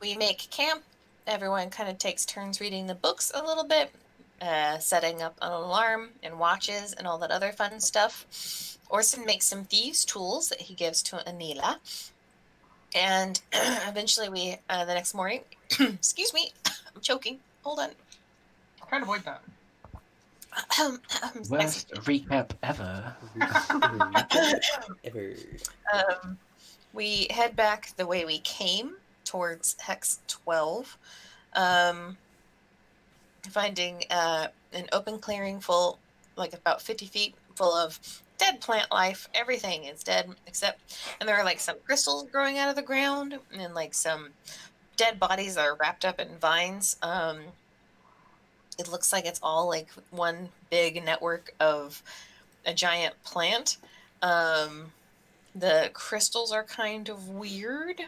We make camp. Everyone kind of takes turns reading the books a little bit, setting up an alarm and watches and all that other fun stuff. Orson makes some thieves' tools that he gives to Anila. And eventually the next morning, excuse me, I'm choking. Hold on. Try to avoid that. Worst recap ever. We head back the way we came towards Hex 12, finding an open clearing full, like about 50 feet, full of dead plant life. Everything is dead and there are like some crystals growing out of the ground and like some dead bodies that are wrapped up in vines. It looks like it's all like one big network of a giant plant. The crystals are kind of weird.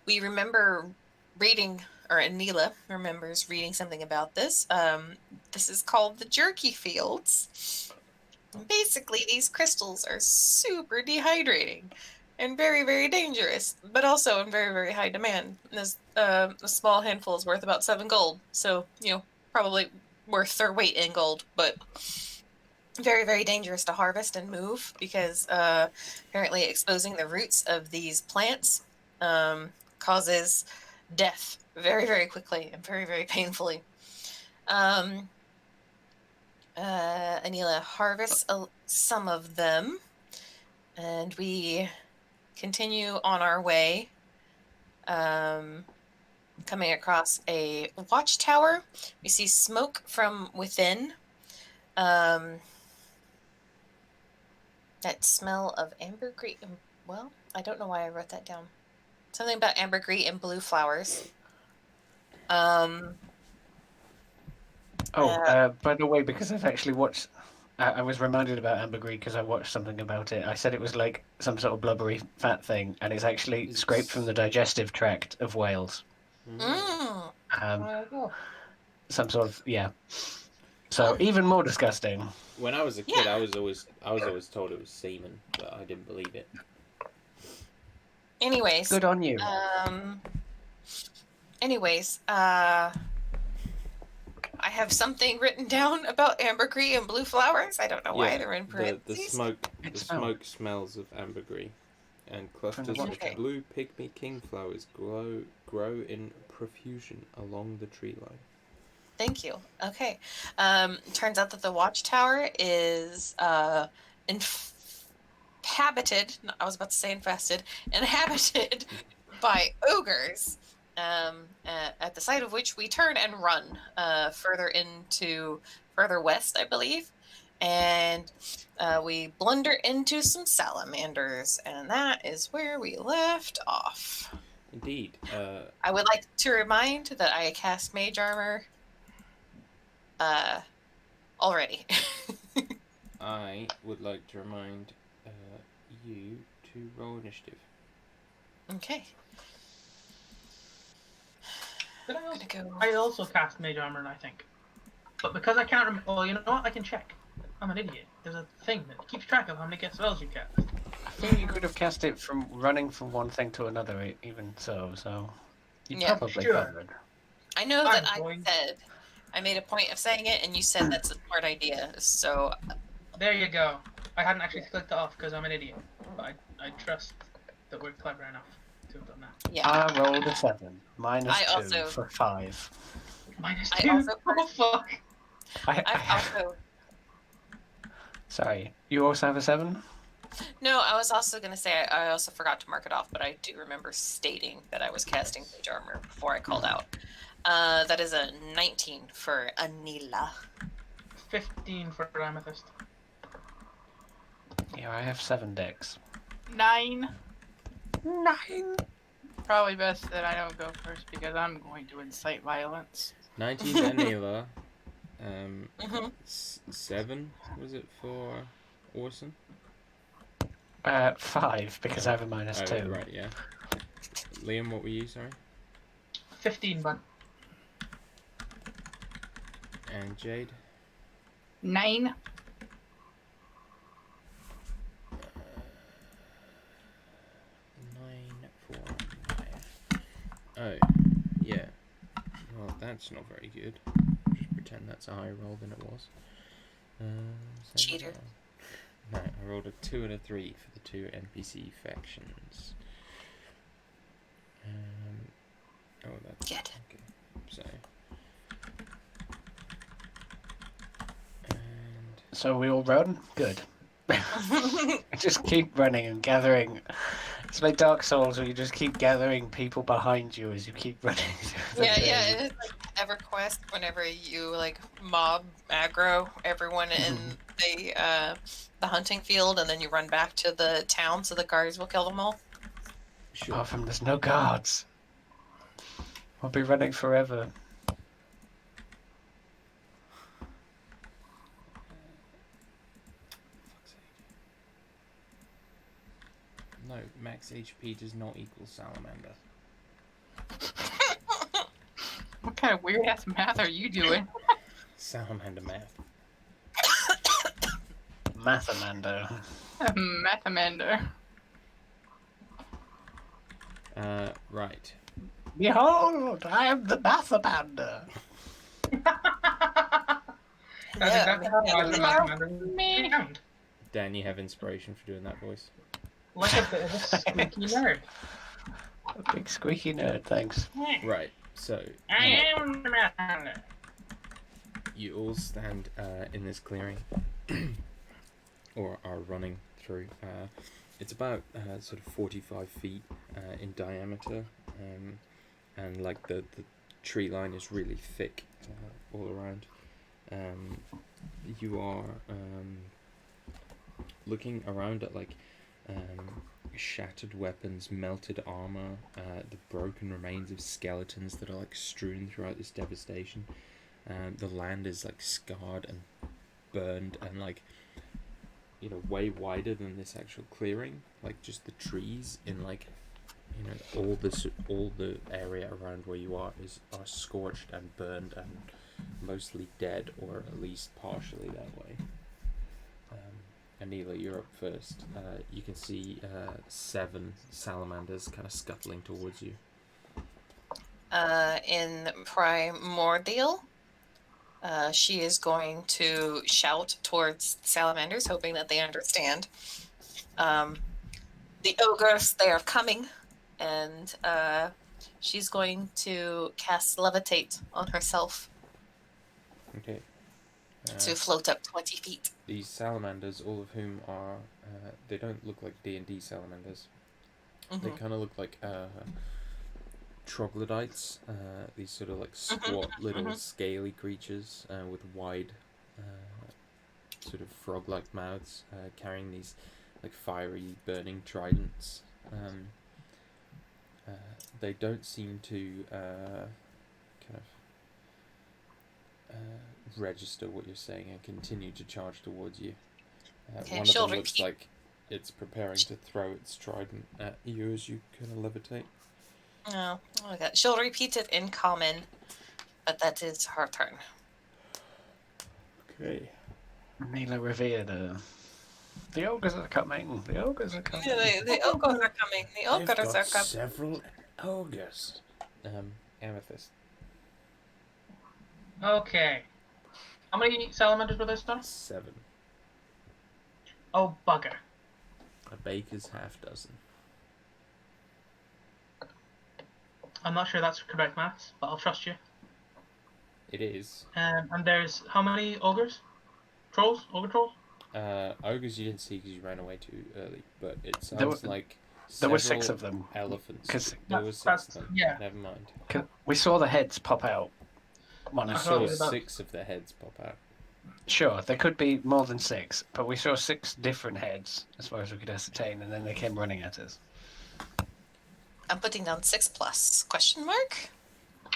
We remember reading, or Anila remembers reading something about this. This is called the jerky fields. Basically, these crystals are super dehydrating and very, very dangerous, but also in very, very high demand. This a small handful is worth about 7 gold, so probably worth their weight in gold, but very, very dangerous to harvest and move because apparently exposing the roots of these plants causes death very, very quickly and very, very painfully. Anila harvests some of them, and we continue on our way, coming across a watchtower. We see smoke from within. That smell of ambergris. Well, I don't know why I wrote that down. Something about ambergris and blue flowers. By the way, because I've actually watched, I was reminded about ambergris because I watched something about it. I said it was like some sort of blubbery fat thing, and it's actually scraped from the digestive tract of whales. Some sort of So even more disgusting. When I was a kid, I was always told it was semen, but I didn't believe it. Anyways, good on you. I have something written down about ambergris and blue flowers. I don't know why they're in parentheses. The smoke smells of ambergris, and clusters of blue pygmy king flowers grow in profusion along the tree line. Thank you. Okay. Turns out that the watchtower is inhabited. I was about to say infested. Inhabited by ogres. At the site of which we turn and run further west, I believe. And we blunder into some salamanders, and that is where we left off. Indeed. I would like to remind that I cast Mage Armor already. I would like to remind you to roll initiative. Okay. I also cast Mage Armor, I think. But because I can't remember... Well, you know what? I can check. I'm an idiot. There's a thing that keeps track of how many spells you cast. I think you could have cast it from running from one thing to another, even so you probably covered. I know that I made a point of saying it, and you said that's a smart idea, so... There you go. I hadn't actually clicked it off because I'm an idiot. But I trust that we're clever enough to have done that. Yeah. I rolled a 7. -2 for 5. -2? Oh, fuck! I also... Sorry, you also have a 7? No, I was also going to say I also forgot to mark it off, but I do remember stating that I was casting Mage Armor before I called out. That is a 19 for Anila. 15 for Amethyst. Yeah, I have 7 decks. 9. 9. Probably best that I don't go first because I'm going to incite violence. 19 to Anila. 7 was it for Orson? 5 because I have a -2. Right, yeah. Liam, what were you? Sorry. 15, bud. And Jade. 9. 9 for Oh, yeah. Well, that's not very good. Just pretend that's a higher roll than it was. Cheater. No, I rolled a 2 and a 3 for the 2 NPC factions. Oh, that's Good. okay. So, and So we all run? Good. Just keep running and gathering. It's like Dark Souls where you just keep gathering people behind you as you keep running. Yeah, it's like EverQuest. Whenever you like mob aggro everyone in the hunting field, and then you run back to the town, so the guards will kill them all. sure. Apart from there's no guards. I'll be running forever. No, max HP does not equal salamander. What kind of weird ass math are you doing? Salamander math. Mathamander. Mathamander. Right. Behold, I am the Mathamander. That's exactly how I was Me. sound. Dan, you have inspiration for doing that voice. Like a bit of a squeaky nerd. A big squeaky nerd, thanks. Right. So I am the math. you all stand in this clearing, or are running through. It's about sort of 45 feet in diameter, and like the tree line is really thick all around. You are looking around at like shattered weapons, melted armor, the broken remains of skeletons that are like strewn throughout this devastation. The land is like scarred and burned and like, you know, way wider than this actual clearing. Like just the trees in like, you know, all the area around where you are scorched and burned and mostly dead, or at least partially that way. Anila, you're up first. You can see 7 salamanders kind of scuttling towards you. In Primordial, she is going to shout towards salamanders, hoping that they understand. The ogres, they are coming, and she's going to cast Levitate on herself Okay. to float up 20 feet. These salamanders, all of whom are, they don't look like D&D salamanders. They kind of look like troglodytes, these sort of like squat little scaly creatures with wide sort of frog-like mouths, carrying these like fiery burning tridents. They don't seem to kind of register what you're saying and continue to charge towards you. Okay, one of she'll them looks repeat. like it's preparing to throw its trident at you as you kind of levitate. Oh my god. She'll repeat it in common, but that is her turn. Okay. Mila revered her. The ogres are coming. The ogres are coming. Yeah, the ogres are coming. The I've ogres got are coming. several ogres. Amethyst. Okay. How many salamanders were there, son? 7. Oh, bugger. A baker's half dozen. I'm not sure that's correct maths, but I'll trust you. It is. And there's how many ogres? Trolls? Ogre trolls? Ogres you didn't see because you ran away too early, but it sounds There were- like There were 6 several of them. elephants. 'Cause There were 6 that's- of them. yeah. Never mind. We saw the heads pop out. One I of thought saw it was about- 6 of their heads pop out. Sure, there could be more than 6, but we saw 6 different heads, as far as we could ascertain, and then they came running at us. I'm putting down 6+. Question mark?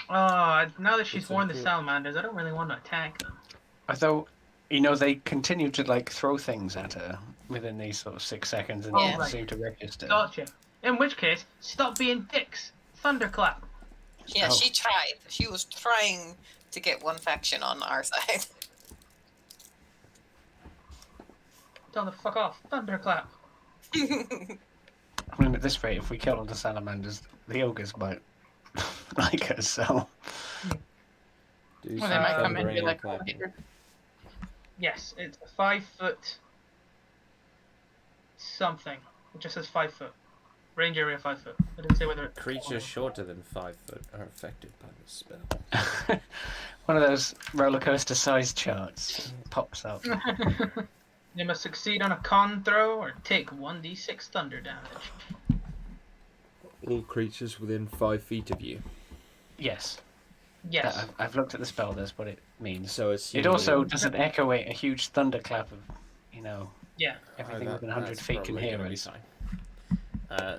Now that she's It's a worn the good- salamanders, I don't really want to attack them. Although, you know, they continue to like throw things at her within these sort of 6 seconds, and Yeah. don't seem to register. Gotcha. In which case, stop being dicks. Thunderclap. Yeah, Oh. she tried. She was trying to get one faction on our side. Tell them to fuck off. Thunderclap. I mean, at this rate, if we kill all the salamanders, the ogres might like us, so Do Well, some they might come in and thundering be like, clapping. Yes, it's 5 foot something. It just says 5 foot. Range area 5 foot. I didn't say whether it's Creatures shorter than 5 foot are affected by the spell. one of those roller coaster size charts pops up. They must succeed on a con throw or take 1d6 thunder damage. All creatures within 5 feet of you. Yes, Yes. I've looked at the spell. That's what it means. So It also doesn't echoate a huge thunderclap of, Yeah. everything within 100 feet can hear us.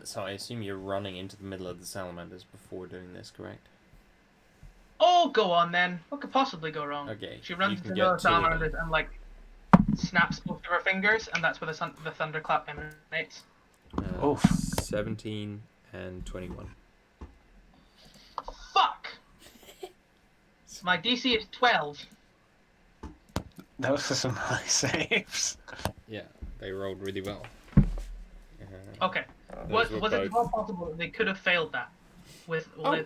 So I assume you're running into the middle of the salamanders before doing this, correct? Oh, go on then. What could possibly go wrong? Okay, She runs you into can the get two of salamanders and like snaps both of her fingers, and that's where the thunderclap emanates. Oof. 17 and 21. Fuck! My DC is 12. Those are some high saves. Yeah, they rolled really well. Okay. Was it at all possible that they could have failed that?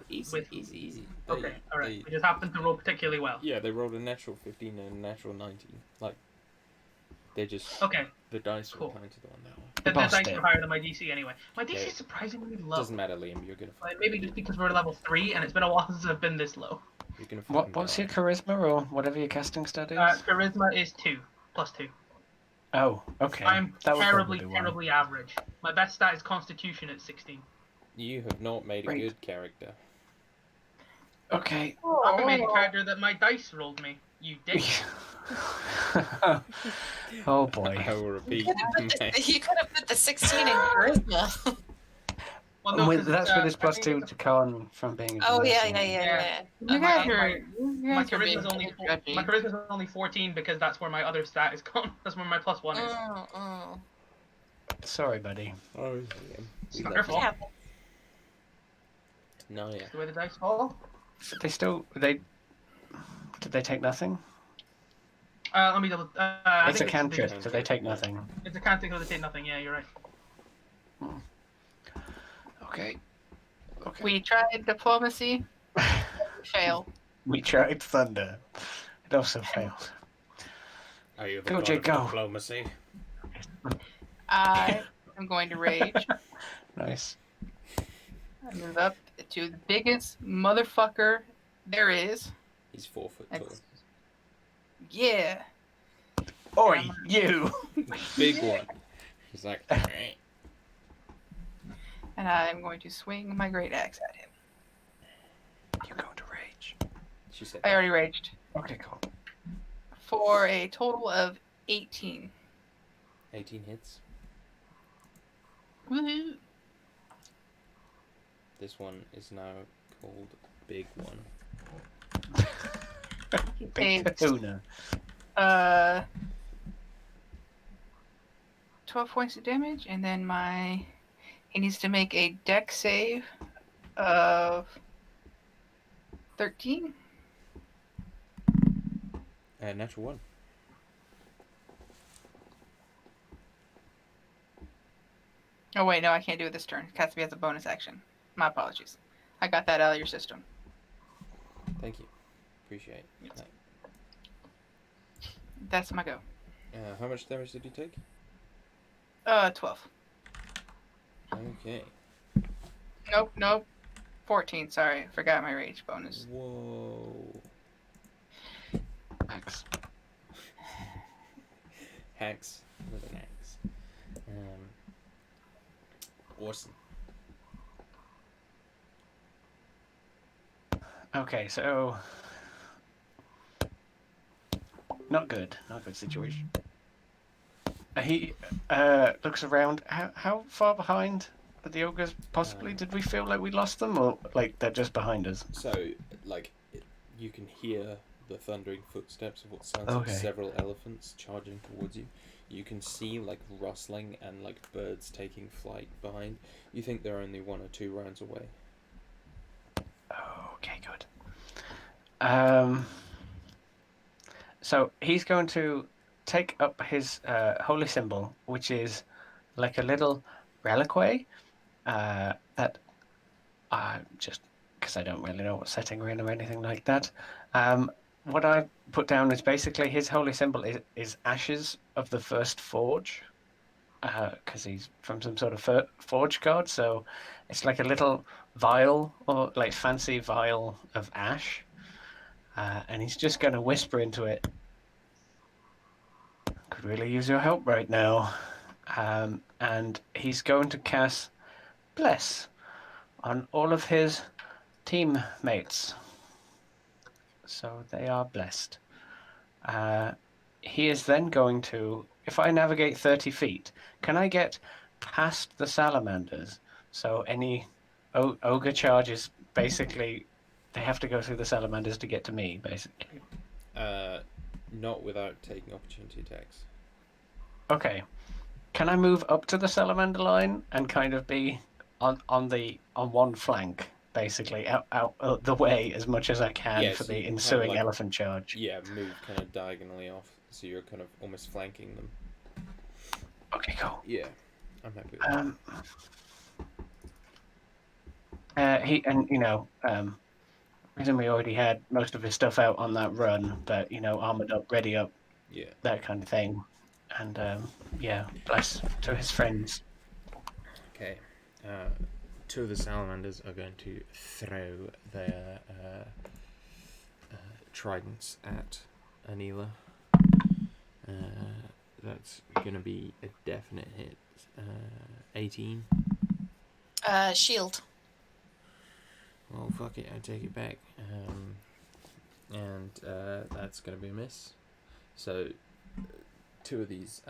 Easy. Okay, alright. We just happened to roll particularly well. Yeah, they rolled a natural 15 and a natural 19. Like, they just... Okay, The dice Cool. were pointed on that one. the Bossed dice it. were higher than my DC anyway. My DC Yeah. is surprisingly low. Doesn't matter, Liam, you're gonna... Like, maybe just because we're level 3 and it's been a while since I've been this low. You're gonna What's your charisma or whatever your casting stat is? Charisma is 2, plus 2. Oh, okay. I'm That would terribly, probably do well. terribly average. My best stat is Constitution at 16. You have not made a Great. good character. Okay. I made a character that my dice rolled me. You dick. Oh boy. I will repeat. You could have put the 16 in charisma. Well, And with, 'cause that's it's, with his I plus think 2 it's to con from being a Oh yeah, Genasi. yeah. You my- guys my- are, you my guys are being charisma's only judgy. my charisma's only 14 because that's where my other stat is gone. That's where my plus 1 is. Sorry, buddy. Oh, Liam. It's We not love your you. fault. No, yeah. The way the dice fall. Did they take nothing? Let me double. I It's a think cantrip, just- so they take nothing. It's a cantrip, so they take nothing. Yeah, you're right. Okay. We tried diplomacy, failed. We tried thunder. It also failed. Are you Go, Jake, go. diplomacy? I am going to rage. Nice. I move up to the biggest motherfucker there is. He's 4 foot tall. It's, yeah. Oi, you! Big one. He's like, And I'm going to swing my great axe at him. You're going to rage. she said. I already raged. Okay, cool. For a total of 18. 18 hits. Woohoo! This one is now called Big One. Big Takes, kahuna. 12 points of damage, and then he needs to make a deck save of 13. Natural 1. Oh wait, no, I can't do it this turn. It has to be as a bonus action. My apologies. I got that out of your system. Thank you. Appreciate that. That's my go. How much damage did you take? 12. Okay. Nope. 14, sorry. Forgot my rage bonus. Whoa. Axe. Hacks with an axe. Awesome. Okay, so not good situation. He looks around. How far behind are the ogres? Possibly, did we feel like we lost them, or like they're just behind us? So, like, you can hear the thundering footsteps of what sounds Okay. like several elephants charging towards you. You can see, like, rustling and, like, birds taking flight behind. You think they're only 1 or 2 rounds away. Okay, good. So he's going to take up his holy symbol, which is like a little reliquary that I'm just because I don't really know what setting we're in or anything like that. What I put down is basically his holy symbol is ashes of the first forge, because he's from some sort of forge god. So it's like a little vial or like fancy vial of ash, and he's just going to whisper into it. Could really use your help right now. And he's going to cast Bless on all of his teammates. So they are blessed. He is then going to, if I navigate 30 feet, can I get past the salamanders? So any ogre charges, basically, they have to go through the salamanders to get to me, basically. Not without taking opportunity attacks. Okay. Can I move up to the salamander line and kind of be on one flank, basically, out the way as much as I can for so the you can ensuing kinda, like, elephant charge? Yeah, move kind of diagonally off, so you're kind of almost flanking them. Okay, cool. Yeah, I'm happy with that. Reason we already had most of his stuff out on that run, but armored up, ready up, Yeah. that kind of thing, and bless to his friends. Okay. Two of the salamanders are going to throw their tridents at Anila. That's going to be a definite hit. 18. Shield. Well, fuck it, I take it back. And that's going to be a miss. So, two of these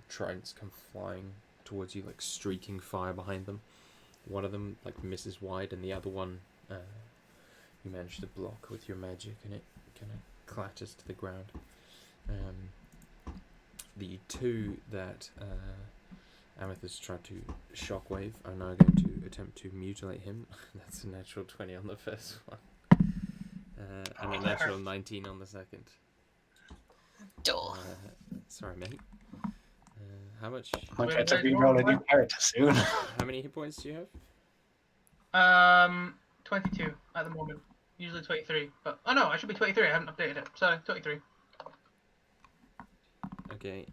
tridents come flying towards you, like streaking fire behind them. One of them like misses wide, and the other one you manage to block with your magic, and it kind of clatters to the ground. The two that Amethyst tried to shockwave are now going to attempt to mutilate him. That's a natural 20 on the first one, and a natural 19 on the second. Duh. Sorry, mate. How much? Might get to re-roll a new character soon. How many hit points do you have? 22 at the moment. Usually 23, but no, I should be 23. I haven't updated it. Sorry, 23. Okay.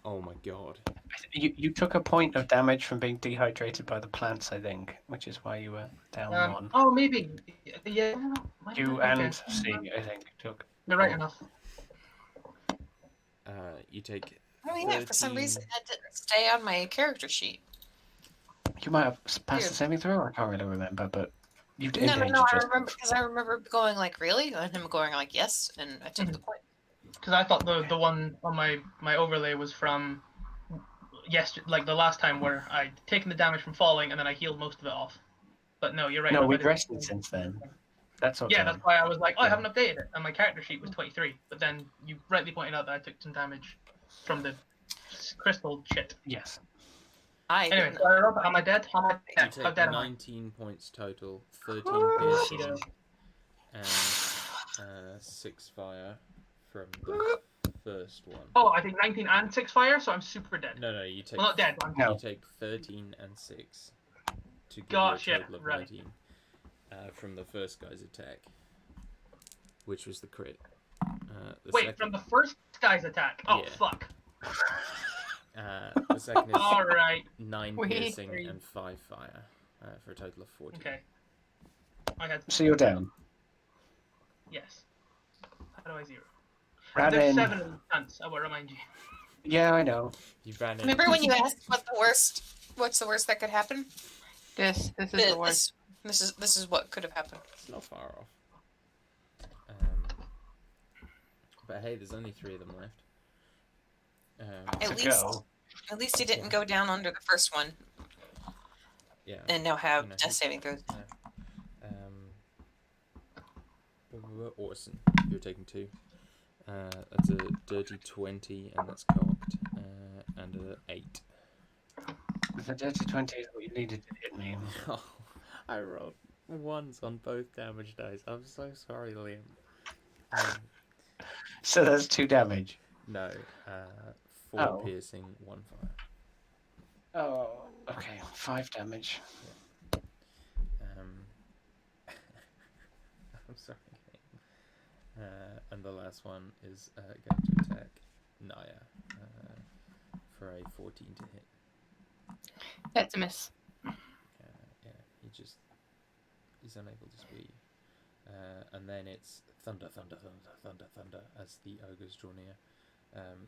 Oh my god. You took a point of damage from being dehydrated by the plants, I think, which is why you were down one. Oh, maybe. Yeah. You and C, I think, took. You're right enough. You take. Oh yeah, for some reason that didn't stay on my character sheet. You might have passed the saving throw. I can't really remember, but you did. No. I remember going like, really, and him going like, yes, and I took the point. Because I thought the one on my overlay was from like the last time where I'd taken the damage from falling and then I healed most of it off. But no, you're right. No, we've rested since then. That's okay. Yeah, that's why I was like, I haven't updated it, and my character sheet was 23. But then you rightly pointed out that I took some damage from the crystal shit. Yes. Anyway, so I rolled, am I dead? How take dead 19 points total, 13 piercing, and 6 fire from the first one. Oh, I think 19 and 6 fire, so I'm super dead. No, you take. Well, not dead. But You take 13 and 6 to get a total of 19 from the first guy's attack, which was the crit. Wait, from the first guy's attack? Oh, yeah. Fuck. The second is all right. 9 piercing and 5 fire for a total of 14. Okay. So you're down. Yes. How do I zero? Ran There's in. 7 in chance, I will remind you. Yeah, I know. You ran in. Remember when you asked what's the worst that could happen? This is the worst. This is what could have happened. It's not far off. But hey, there's only 3 of them left. At least he didn't go down under the first one. Yeah. And now have death saving throws. Orson, you're taking 2. That's a dirty 20, and that's cocked, and an 8. The dirty 20 is what you needed to hit me. Oh, I rolled 1s on both damage dice. I'm so sorry, Liam. So that's 2 damage. No, 4 piercing, 1 fire. Oh, Okay, 5 damage. I'm sorry. And the last one is going to attack Naya for a 14 to hit. That's a miss. Yeah, he's unable to speak. And then it's thunder, thunder, thunder, thunder, thunder as the ogres draw near.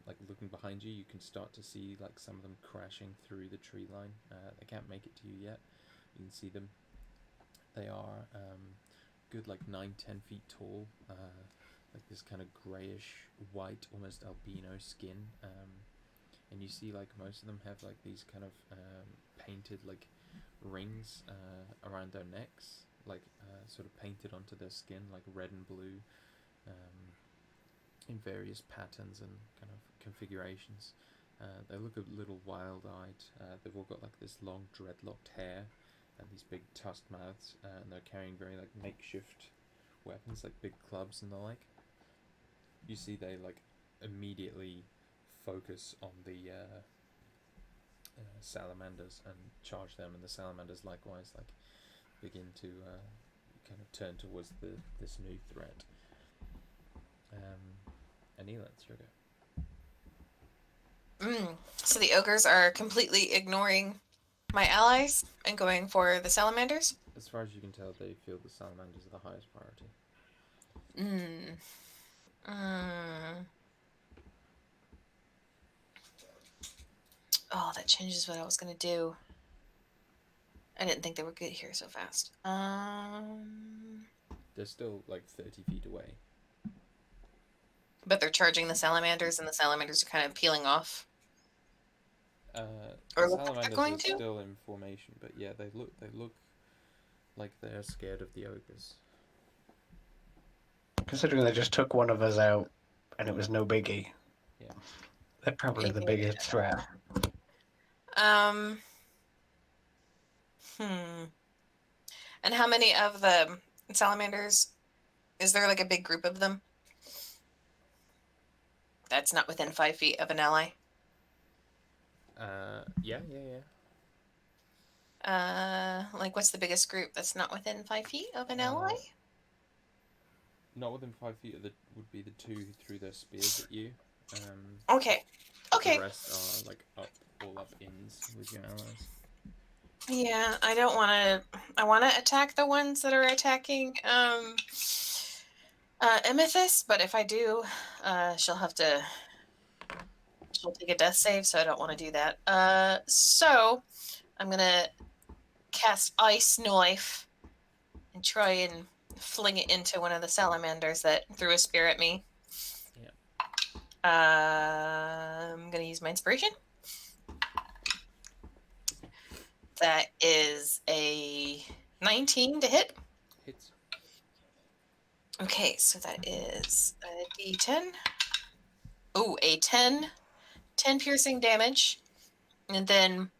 Like looking behind you, you can start to see like some of them crashing through the tree line. They can't make it to you yet. You can see them. They are good like 9-10 feet tall, like this kind of grayish white, almost albino skin. And you see like most of them have like these kind of painted like rings around their necks, like sort of painted onto their skin, like red and blue, in various patterns and kind of configurations. They look a little wild-eyed. They've all got like this long dreadlocked hair and these big tusked mouths, and they're carrying very like makeshift weapons, like big clubs and the like. You see they like immediately focus on the salamanders and charge them, and the salamanders likewise like begin to kind of turn towards this new threat. Anila, it's your go. So the ogres are completely ignoring my allies and going for the salamanders? As far as you can tell, they feel the salamanders are the highest priority. Oh, that changes what I was going to do. I didn't think they would get here so fast. They're still like 30 feet away. But they're charging the salamanders, and the salamanders are kind of peeling off. The salamanders are still in formation, but yeah, they look like they're scared of the ogres. Considering they just took one of us out, and it was no biggie. Yeah. They're probably the biggest threat. And how many of the salamanders? Is there like a big group of them? That's not within 5 feet of an ally. Yeah. Like what's the biggest group that's not within 5 feet of an ally? Not within 5 feet of would be the two who threw their spears at you. Okay. The rest are like all up ins with your allies. Yeah, I don't want to. I want to attack the ones that are attacking Amethyst, but if I do, she'll take a death save, so I don't want to do that. So I'm gonna cast Ice Knife and try and fling it into one of the salamanders that threw a spear at me. Yeah. I'm gonna use my inspiration. That is a 19 to hit. Hits. Okay, so that is a d10. Ooh, a 10 piercing damage. And then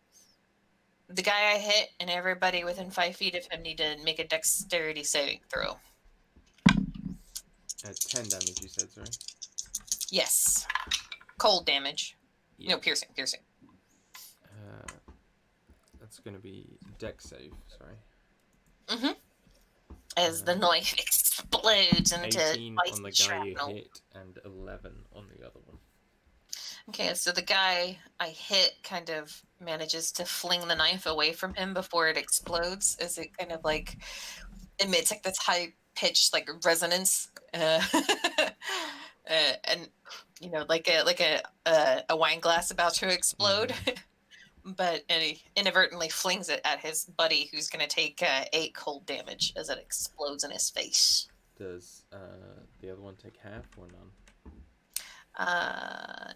the guy I hit and everybody within 5 feet of him need to make a dexterity saving throw. 10 damage, you said, sorry? Yes. Cold damage. Yeah. No, piercing. That's going to be dex save, sorry. Mm-hmm. As the knife explodes into 18 on the guy shrapnel. you hit and 11 on the other one. Okay, so the guy I hit kind of manages to fling the knife away from him before it explodes, as it kind of like emits like this high-pitched like resonance, and you know, like a wine glass about to explode. But he inadvertently flings it at his buddy, who's going to take 8 cold damage as it explodes in his face. Does the other one take half or none?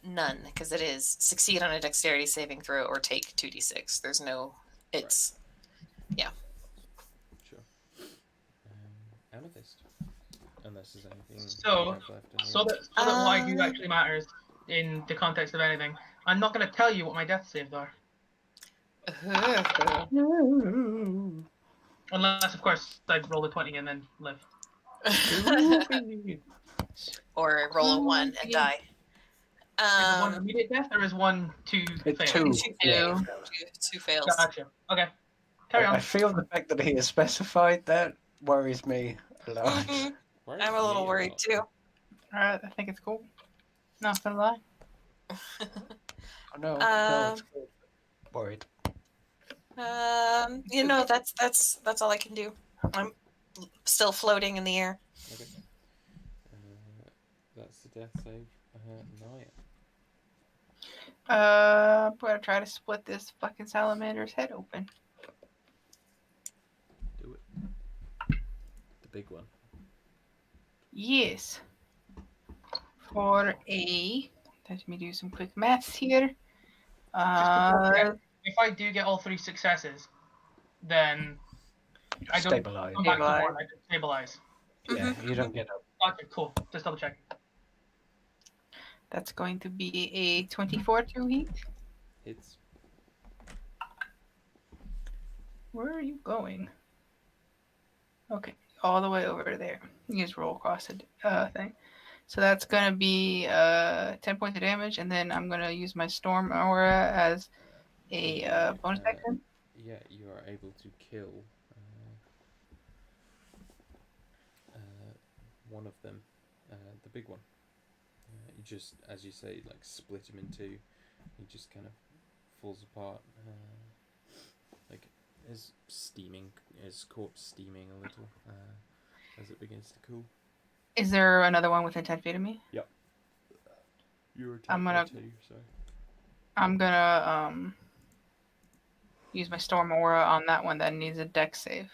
None, because it is succeed on a dexterity saving throw or take 2d6. There's no, it's, right. Yeah. Sure. Amethyst. Unless there's anything so that what I do actually matters in the context of anything. I'm not going to tell you what my death saves are. Unless, of course, I roll a 20 and then live. Or roll a 1 and die. Is it one immediate death or is one two It's fail? two. Two. Two fails. Gotcha. Okay. Carry on. I feel the fact that he has specified that worries me a lot. Mhm. Worries I'm a little me worried lot. too. Alright, I think it's cool. Not gonna lie. Oh, no, it's good. Worried. That's all I can do. I'm still floating in the air. Okay. That's the death save. Naya. I'm gonna try to split this fucking salamander's head open. Do it. The big one. Yes. Let me do some quick maths here. If I do get all 3 successes, then I don't Stabilize. come back to Stabilize. 1. I just stabilize. Yeah, you don't get up. Okay, cool. Just double check. That's going to be a 24 to heat. Hits. Where are you going? Okay, all the way over there. You just roll across the thing. So that's gonna be 10 points of damage, and then I'm gonna use my storm aura as a bonus action. Yeah, you are able to kill one of them, the big one. You just, as you say, like split him in two. He just kind of falls apart. Like his corpse steaming a little as it begins to cool. Is there another one within 10 feet of me? Yep. You're I'm gonna- two, so. I'm gonna use my storm aura on that one that needs a dex save.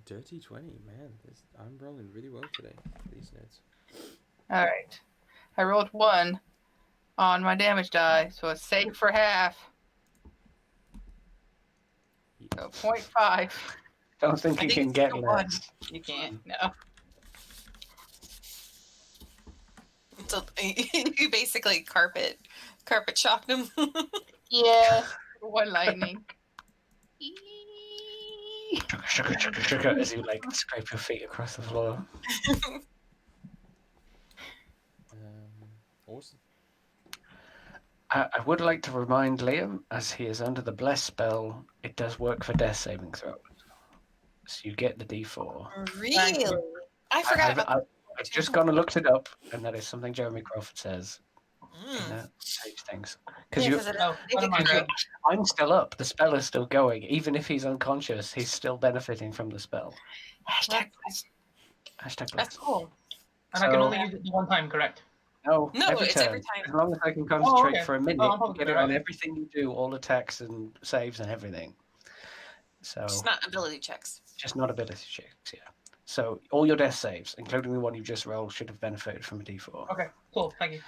Dirty 20, man. I'm rolling really well today. These nerds. All right, I rolled 1 on my damage die, so it's safe for half. So 0.5. Don't think I you think can it's get still one. less. You can't. No. So you basically carpet shocked him. Yeah. 1 lightning. Sugar, as you like scrape your feet across the floor. Awesome. I would like to remind Liam, as he is under the bless spell, it does work for death saving throws. So you get the D4. Really? I forgot about that. I've just gone and looked it up, and that is something Jeremy Crawford says. Mm. That saves things. Because Yeah, you, 'cause it- Oh, it never mind. can grow. I'm still up. The spell is still going. Even if he's unconscious, he's still benefiting from the spell. Hashtag bless. Hashtag That's bless. cool. And I can So- only use it the 1 time, correct? No, No, every it's turn. every time. As long as I can concentrate okay. for a minute, Oh, I'm you probably get it right on then. everything you do, all attacks and saves and everything. So Just not ability checks. just not ability checks, yeah. So all your death saves, including the one you just rolled, should have benefited from a D4. Okay, cool. Thank you.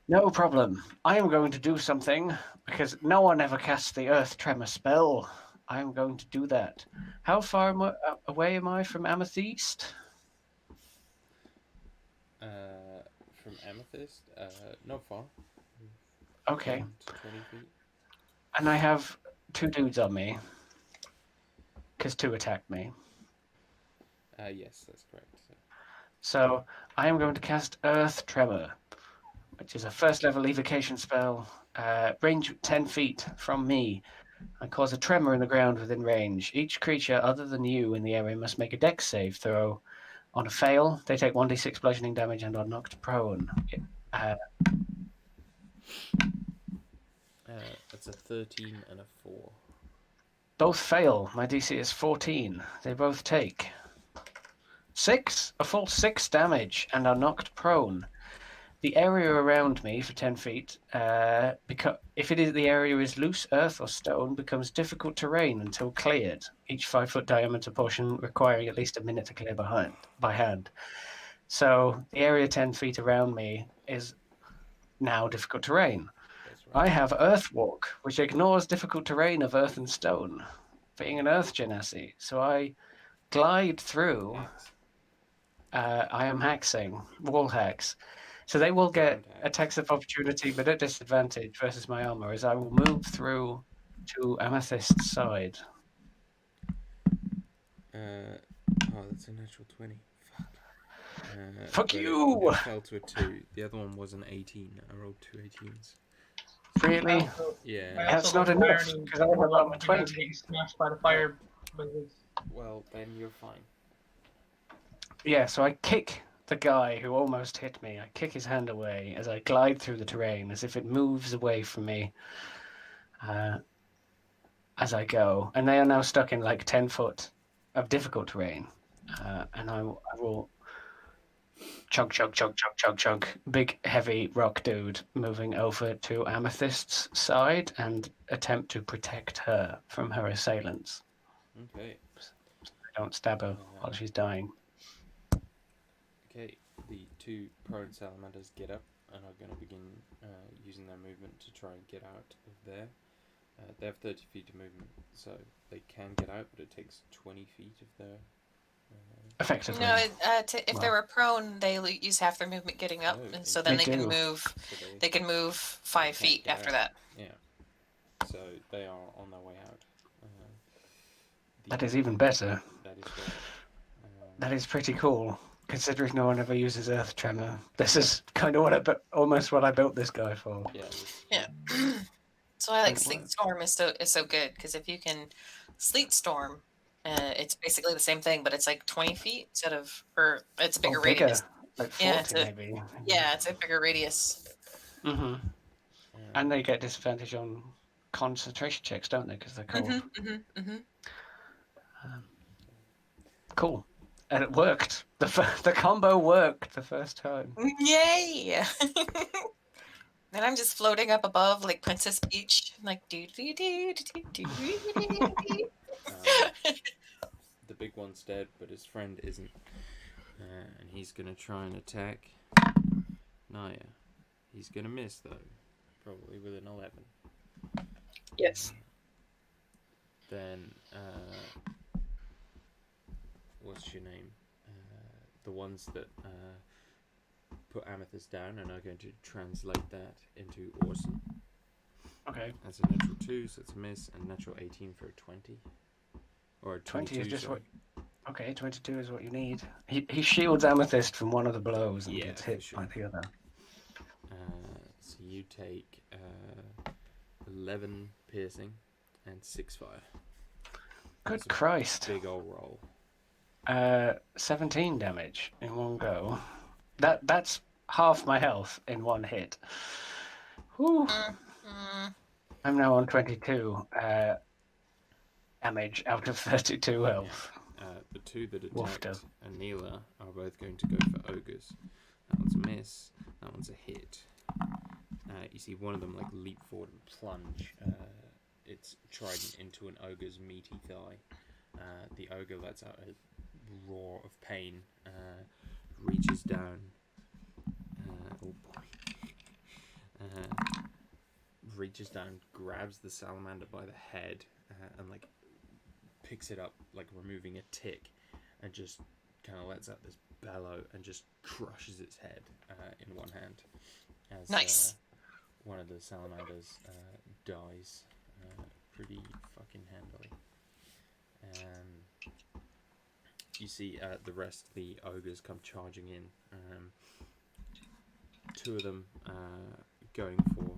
No problem. I am going to do something because no one ever casts the Earth Tremor spell. I am going to do that. How far away am I from Amethyst? From Amethyst, not far. Okay. 10 to 20 feet. And I have 2 dudes on me because 2 attacked me. Yes, that's correct. So I am going to cast Earth Tremor, which is a first level evocation spell. Range 10 feet from me. I cause a tremor in the ground within range. Each creature other than you in the area must make a dex save throw. On a fail, they take 1d6 bludgeoning damage and are knocked prone. That's a 13 and a 4. Both fail. My DC is 14. They both take a full 6 damage and are knocked prone. The area around me for 10 feet, if the area is loose earth or stone, becomes difficult terrain until cleared. Each 5-foot diameter portion requiring at least a minute to clear by hand. So the area 10 feet around me is now difficult terrain. That's right. I have Earth Walk, which ignores difficult terrain of earth and stone, being an Earth Genasi. So I glide through. I am hexing, wall hex. So they will get attacks of opportunity, but at disadvantage versus my armor, as I will move through to Amethyst's side. Oh, that's a natural 20. Fuck. Fuck but you! It fell to a 2. The other one was an 18. I rolled 2 18s. Really? Yeah. That's not enough, because I have a 20. Getting smashed by the fire. Well, then you're fine. Yeah, so I kick the guy who almost hit me. I kick his hand away as I glide through the terrain, as if it moves away from me as I go. And they are now stuck in like 10 foot of difficult terrain. And I will chug, chug, chug, chug, chug, chug. Big, heavy rock dude moving over to Amethyst's side and attempt to protect her from her assailants. Okay. I don't stab her while she's dying. Okay, the 2 prone salamanders get up and are going to begin using their movement to try and get out of there. They have 30 feet of movement, so they can get out, but it takes 20 feet of their... Effectively. No, if they were prone, they use half their movement getting up, Oh, and so then they they can do. move. So They can move 5 can't feet get after out. that. Yeah. So they are on their way out. That is even better. That is great. That is pretty cool, considering no one ever uses Earth Tremor. This is kind of almost what I built this guy for. Yeah. So I like And Sleet what- Storm is so good because if you can Sleet Storm, it's basically the same thing, but it's like 20 feet instead of, or it's a bigger radius. like 40 Yeah, it's maybe. Yeah, it's a bigger radius. Mm-hmm. And they get disadvantage on concentration checks, don't they? Because they're cold. Cool. And it worked. The combo worked the first time. Yay! Then I'm just floating up above like Princess Peach, like do do do do do do. The big one's dead, but his friend isn't. And he's going to try and attack Naya. He's going to miss, though. Probably with an 11. Yes. Then, what's your name? The ones that put Amethyst down and are going to translate that into Orson. Okay. That's a natural 2, so it's a miss, and natural 18 for a 20. Or a 20 is just sorry. what... Okay, 22 is what you need. He shields Amethyst from one of the blows and Yeah, gets for hit sure. by the other. So you take 11 piercing and 6 fire. Good That's a Christ. Big old roll. 17 damage in one go. That's half my health in one hit. Whew. I'm now on 22 damage out of 32 health. The 2 that Woofed attacked Anila are both going to go for ogres. That one's a miss. That one's a hit. You see one of them like leap forward and plunge its trident into an ogre's meaty thigh. The ogre lets out a roar of pain, reaches down. Oh boy. Reaches down, grabs the salamander by the head, and like picks it up, like removing a tick, and just kind of lets out this bellow and just crushes its head in one hand. As, Nice. One of the salamanders dies pretty fucking handily. You see the rest of the ogres come charging in. 2 of them going for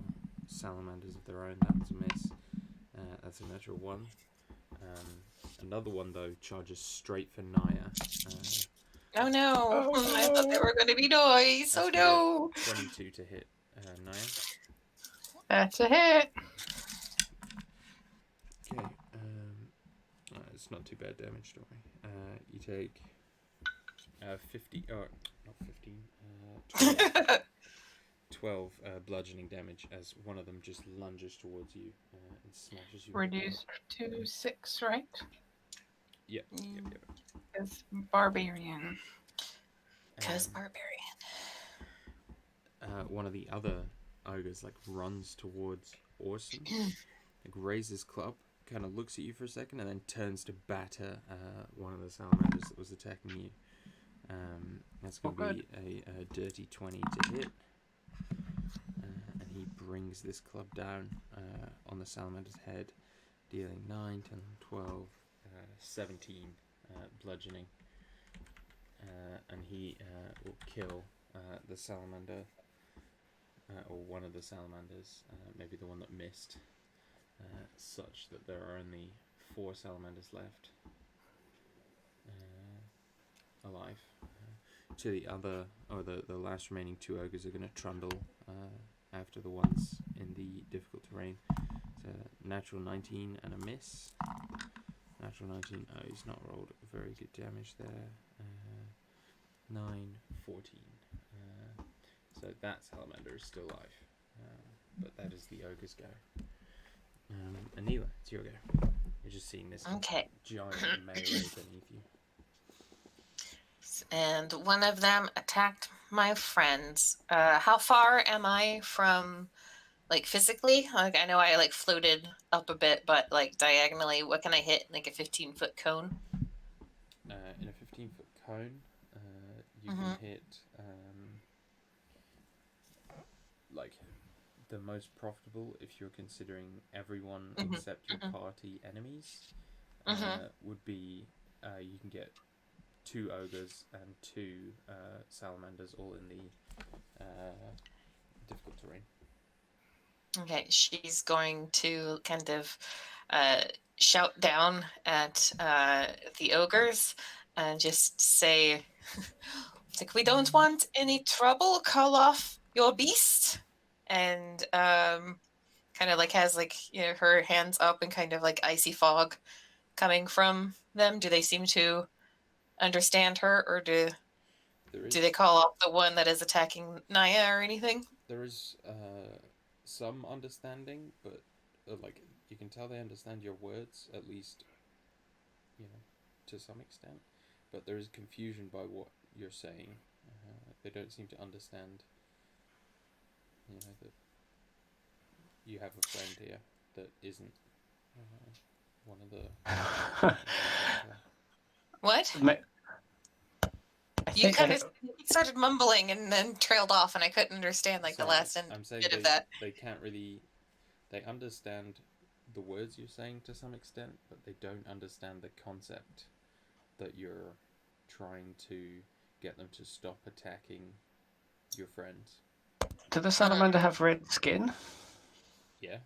salamanders of their own. That was a miss. That's a natural 1. Another one though charges straight for Naya. Oh no! Oh, I thought they were going to be noise. Oh That's no! 22 to hit Naya. That's a hit. Okay. It's not too bad damage, don't worry. You take 50. Oh, not 15. 12 bludgeoning damage as one of them just lunges towards you and smashes you. Reduced to 6, right? Yep. As barbarian. Because barbarian. One of the other ogres like runs towards Orson, like raises his club, kind of looks at you for a second, and then turns to batter one of the salamanders that was attacking you. That's going to be a dirty 20 to hit. And he brings this club down on the salamander's head, dealing 9, 10, 12, 17 bludgeoning. and he will kill the salamander, or one of the salamanders, maybe the one that missed, such that there are only 4 salamanders left alive. To the other, or the last remaining 2 ogres are going to trundle after the ones in the difficult terrain. So natural 19 and a miss. Natural 19. Oh, he's not rolled very good damage there. 9, 14. So that salamander is still alive. But that is the ogre's go. Anila, it's your go. You're just seeing this Okay. giant melee beneath you. And one of them attacked my friends. How far am I from, like, physically? Like, I know I, like, floated up a bit, but, like, diagonally, what can I hit? Like a 15-foot cone? In a 15-foot cone, you can hit, like, the most profitable, if you're considering everyone except your party enemies, would be, you can get 2 ogres and 2 salamanders, all in the difficult terrain. Okay, she's going to kind of shout down at the ogres and just say, like, we don't want any trouble, call off your beast. And kind of like has, like, you know, her hands up and kind of like icy fog coming from them. Do they seem to understand her, or do they call off the one that is attacking Naya or anything? There is some understanding, but like, you can tell they understand your words, at least, you know, to some extent. But there is confusion by what you're saying. They don't seem to understand, you know, that you have a friend here that isn't one of the... What? You kind of started mumbling and then trailed off, and I couldn't understand, like, the last bit of that. They can't really... They understand the words you're saying to some extent, but they don't understand the concept that you're trying to get them to stop attacking your friends. Do the salamander have red skin? Yeah.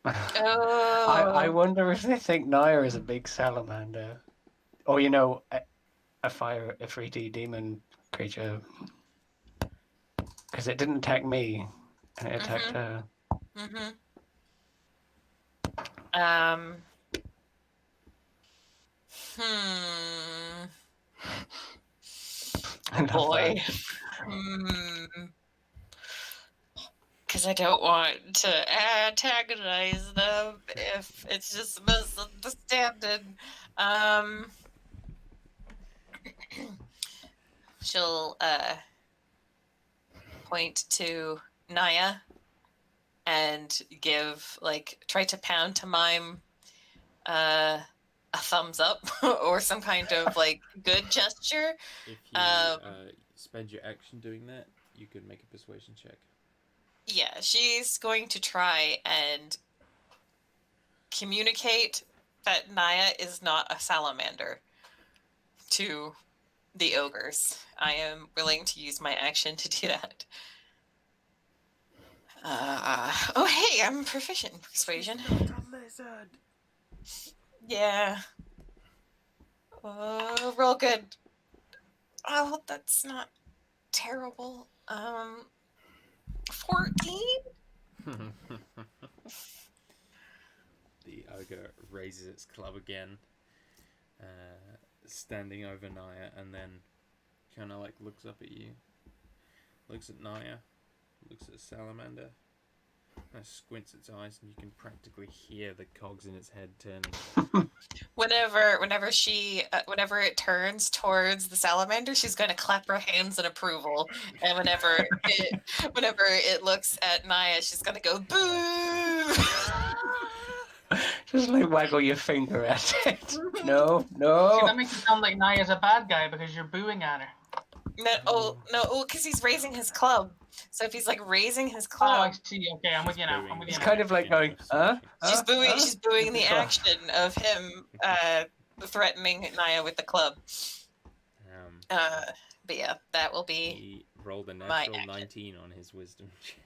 Oh. I wonder if they think Naya is a big salamander. Or, you know, a 3D demon creature. Because it didn't attack me, and it attacked her. Boy. Because I don't want to antagonize them if it's just misunderstanding. She'll point to Naya and give, like, try to pantomime a thumbs up or some kind of, like, good gesture. If you spend your action doing that, you can make a persuasion check. Yeah, she's going to try and communicate that Naya is not a salamander to the ogres. I am willing to use my action to do that. Oh, hey, I'm proficient in persuasion. Lizard. Yeah. Real good. Oh, that's not terrible. 14? The ogre raises its club again, standing over Naya, and then kind of like looks up at you, looks at Naya, looks at Salamander, and squints its eyes, and you can practically hear the cogs in its head turning. Whenever it turns towards the salamander, she's going to clap her hands in approval, and whenever it looks at Naya, she's going to go boo. Just like waggle your finger at it. No. See, that makes it sound like Naya's a bad guy because you're booing at her. No, because he's raising his club. So if he's like raising his club, oh, I see. Okay, I'm with you now. It's kind of like going, She's booing. She's booing the action of him threatening Naya with the club. But yeah, that will be. He rolled a my natural action. 19 on his wisdom check.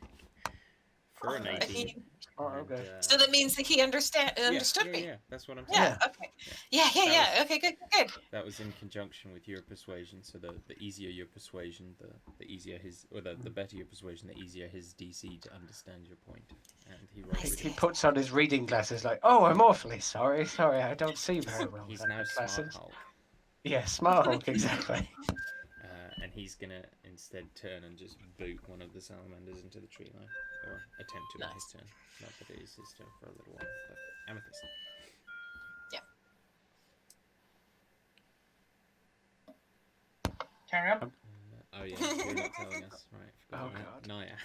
For an 18. Okay. So that means that he understood me. Yeah, that's what I'm saying. Yeah. Okay. Yeah. Okay. Good. That was in conjunction with your persuasion. So the easier your persuasion, the easier his, or the better your persuasion, the easier his DC to understand your point. And he rolled. He puts on his reading glasses, like, "Oh, I'm awfully sorry. I don't see very well." He's without now the Smart glasses." Hulk. Yeah, Smart Hulk, exactly. And he's gonna instead turn and just boot one of the salamanders into the tree line, or attempt to on his turn. Not that it is his turn for a little while, but Amethyst. Carry on. Oh yeah, you're not telling us, right? Oh, Right. God. Naya,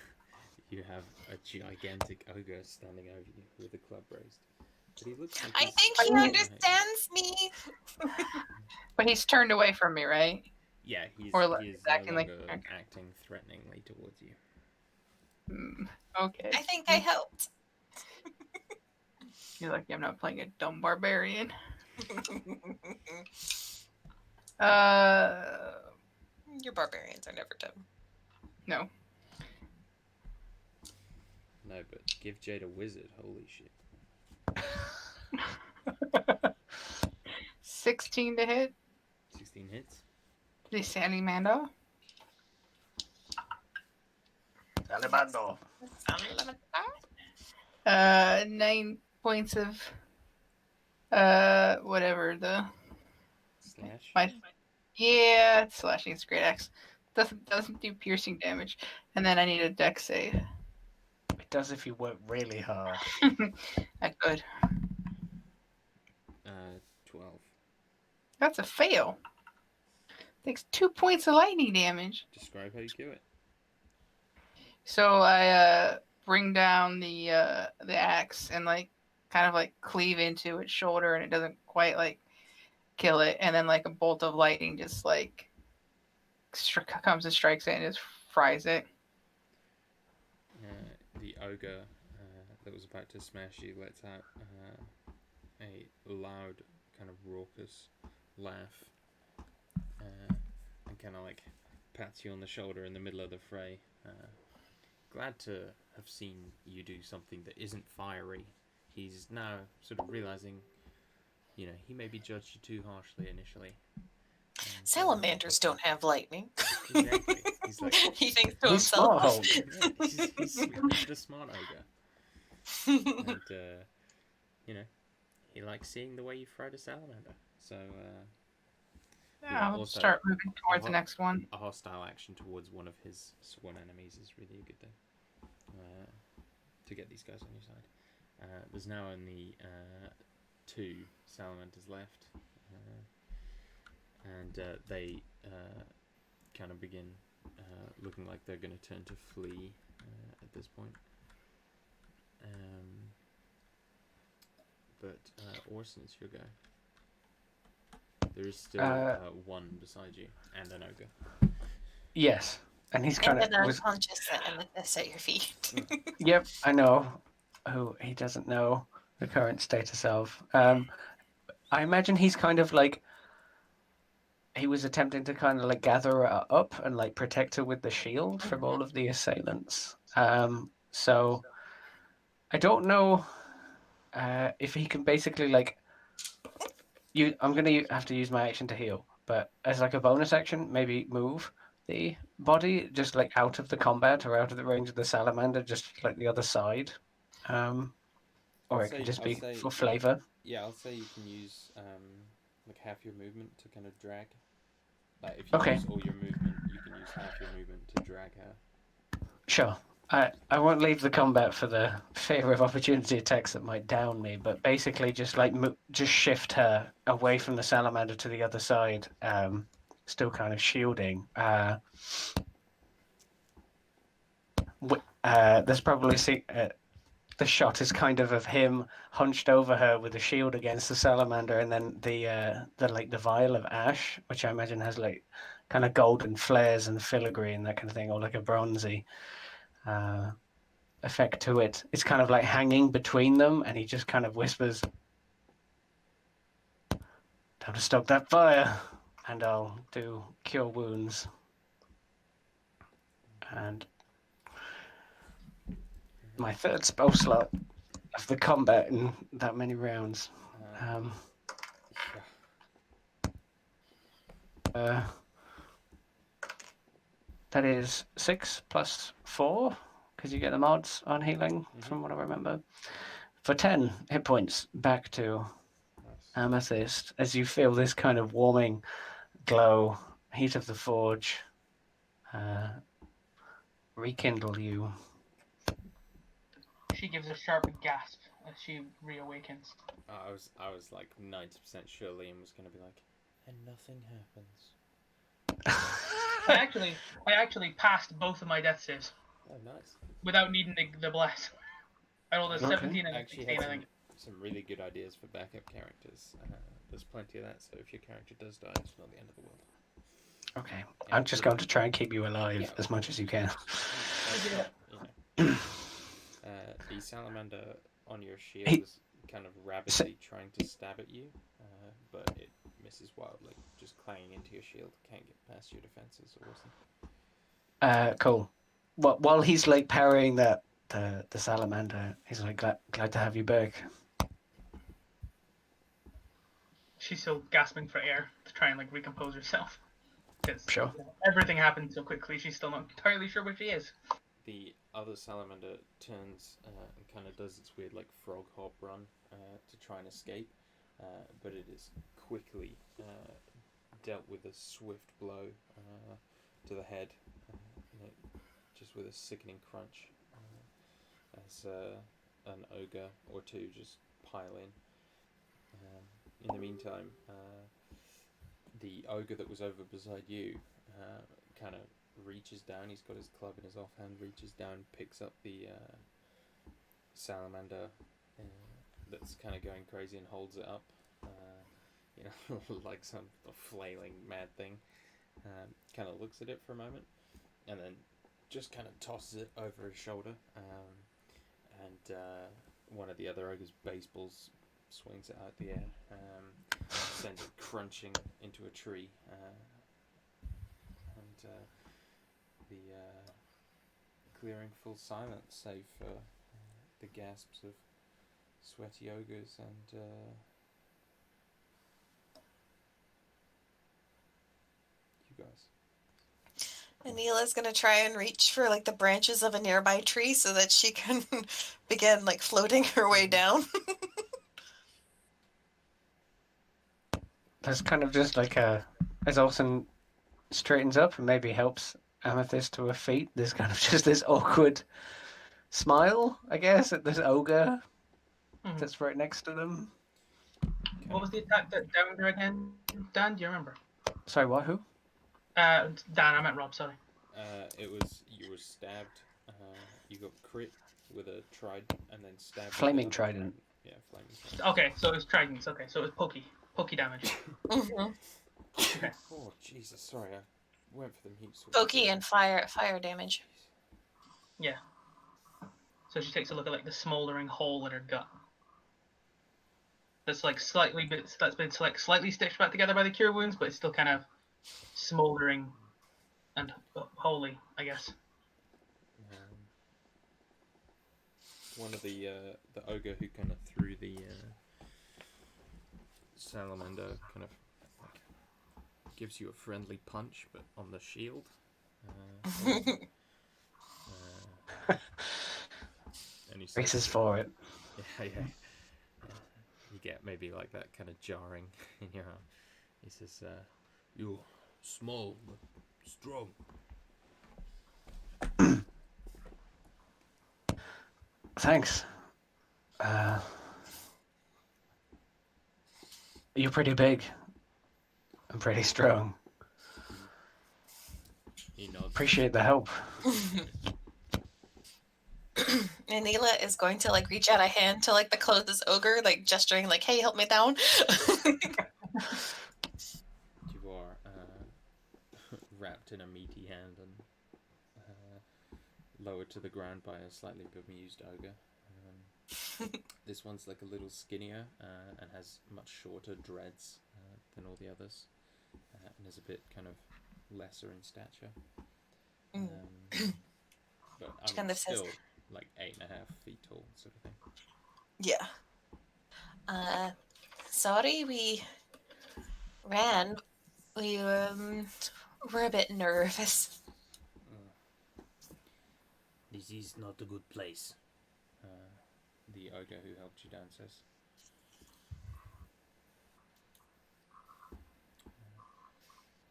you have a gigantic ogre standing over you with a club raised. But he looks like I he's- think he understands me. But he's turned away from me, right? Yeah, he's Or he is acting no like- longer okay. acting threateningly towards you. Okay. I think I helped. You're lucky I'm not playing a dumb barbarian. Your barbarians are never dumb. No. No, but give Jade a wizard. Holy shit! 16 to hit. 16 hits. The Sandy Mando. Salamando. 9 points of whatever the Slash. yeah, slashing is great axe. Doesn't do piercing damage. And then I need a dex save. It does if you work really hard. I could. 12. That's a fail. Takes 2 points of lightning damage. Describe how you kill it. So I bring down the axe and kind of cleave into its shoulder, and it doesn't quite kill it, and then a bolt of lightning just comes and strikes it and just fries it. The ogre that was about to smash you lets out a loud, kind of raucous laugh, and kind of pats you on the shoulder in the middle of the fray. Glad to have seen you do something that isn't fiery. He's now sort of realizing, he maybe judged you too harshly initially. And, Salamanders don't have lightning. Exactly. He's like, He thinks to He's Smart himself. Hulk. yeah, he's the smart ogre. And, he likes seeing the way you fried a salamander. So, Yeah, I'll also, start moving towards the next one. a hostile action towards one of his sworn enemies is really a good thing. To get these guys on your side. There's now only 2 salamanders left. And they kind of begin looking like they're going to turn to flee at this point. But Orson, it's your go. There is still one beside you, and an ogre. Yes, and he's kind And of an unconscious amethyst at your feet. Yep, I know who he doesn't know the current status of. I imagine he's kind of he was attempting to kind of gather her up and protect her with the shield from all of the assailants. So I don't know if he can basically I'm gonna have to use my action to heal, but as a bonus action, maybe move the body just out of the combat or out of the range of the salamander, just the other side, or it could just be for flavor. Yeah, I'll say you can use half your movement to kind of drag. If you use all your movement, you can use half your movement to drag her. Sure. I won't leave the combat for the favor of opportunity attacks that might down me, but basically just just shift her away from the salamander to the other side, still kind of shielding. There's probably the shot is kind of him hunched over her with the shield against the salamander, and then the vial of ash, which I imagine has kind of golden flares and filigree and that kind of thing, or a bronzy effect to it. It's kind of hanging between them, and he just kind of whispers, "Time to stoke that fire." and I'll do Cure Wounds. And my third spell slot of the combat in that many rounds. Yeah. That is 6 plus 4, because you get the mods on healing, from what I remember. For 10 hit points back to Nice. Amethyst, as you feel this kind of warming glow, heat of the forge, rekindle you. She gives a sharp gasp as she reawakens. I was like 90% sure Liam was gonna be like, and nothing happens. I actually passed both of my death saves Oh, nice. without needing the bless. I rolled a Okay. 17 and I a actually 16, I had think. some really good ideas for backup characters. There's plenty of that, so if your character does die, it's not the end of the world. Okay. Yeah, I'm just going to try and keep you alive Yeah. as much as you can. The salamander on your shield He- is kind of rabidly trying to stab at you, but it misses wildly, just clanging into your shield. Can't get past your defenses. Awesome. Cool. While he's like parrying the salamander, he's like glad to have you back. She's still gasping for air to try and like recompose herself. Because Sure. everything happened so quickly, she's still not entirely sure where she is. The other salamander turns and kind of does its weird like frog hop run to try and escape, but it is quickly dealt with a swift blow to the head, just with a sickening crunch, as an ogre or two just pile in. In the meantime, the ogre that was over beside you kind of reaches down. He's got his club in his offhand, reaches down, picks up the salamander that's kind of going crazy and holds it up, like some flailing mad thing. Kind of looks at it for a moment and then just kind of tosses it over his shoulder. And one of the other ogre's baseballs swings it out the air, sends it crunching into a tree. And the clearing full silence, save for the gasps of sweaty ogres and you guys. Anila's gonna try and reach for like the branches of a nearby tree so that she can begin like floating her way down. That's kind of just like as Olsen straightens up and maybe helps Amethyst to her feet, there's kind of just this awkward smile, I guess, at this ogre that's right next to them. What was the attack that downed her again? Dan, do you remember? Sorry, what? Who? Dan, I meant Rob, sorry. It was you were stabbed. You got crit with a trident and then stabbed. Flaming with trident. Yeah, flaming trident. Okay, so it was tridents. Okay, so it was pokey damage. Mm-hmm. Okay. Oh Jesus, sorry, I went for them heaps. Pokey and fire damage. Yeah. So she takes a look at like the smoldering hole in her gut. That's like that's been like slightly stitched back together by the cure wounds, but it's still kind of smoldering and holy, I guess. One of the ogre who kind of threw the salamander kind of like, gives you a friendly punch, but on the shield. And he says, Races for it. Yeah. You get maybe like that kind of jarring in your arm. He says, "You're small but strong." Thanks. You're pretty big. I'm pretty strong. He nods. Appreciate the help. Anila is going to like reach out a hand to like the closest ogre, like gesturing like, "Hey, help me down." You are wrapped in a meaty hand and lowered to the ground by a slightly bemused ogre. This one's like a little skinnier and has much shorter dreads than all the others. and is a bit kind of lesser in stature. Mm. But I She mean, kind of says- still like 8.5 feet tall, sort of thing. Yeah. Sorry we ran. We were a bit nervous. This is not a good place. The ogre who helped you down says.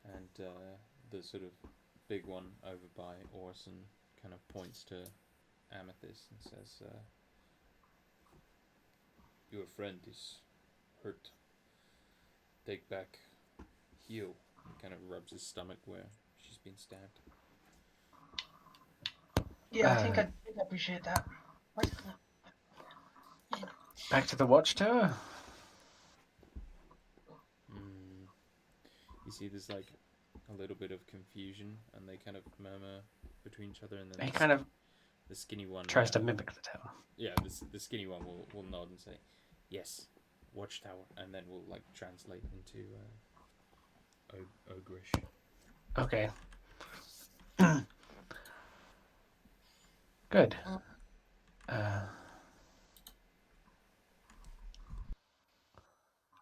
And the sort of big one over by Orson kind of points to Amethyst and says, your friend is hurt. Take back, heal. He kind of rubs his stomach where she's been stabbed. Yeah, I think I appreciate that. Back to the watchtower. You see there's like a little bit of confusion and they kind of murmur between each other, and then He kind of the skinny one tries to mimic the tower. Yeah, the skinny one will nod and say, yes, watchtower, and then we'll like translate into ogrish. Okay. Good.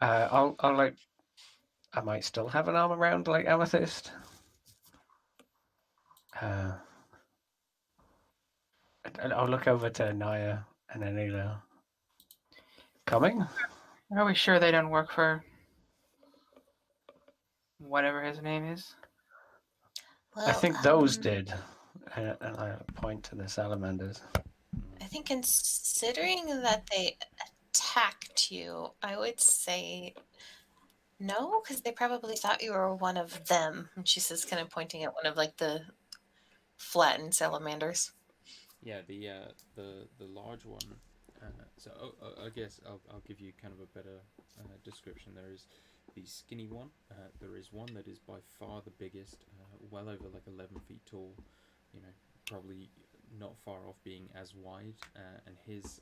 I'll like. I might still have an arm around like Amethyst. I'll look over to Naya and Anila. Coming? Are we sure they don't work for whatever his name is? Well, I think those did. And I point to the salamanders. I think considering that they attacked you, I would say no, because they probably thought you were one of them. And she says, kind of pointing at one of like the flattened salamanders. Yeah, the large one. So I guess I'll give you kind of a better description. There is the skinny one. There is one that is by far the biggest, well over like 11 feet tall. You know, probably not far off being as wide. And his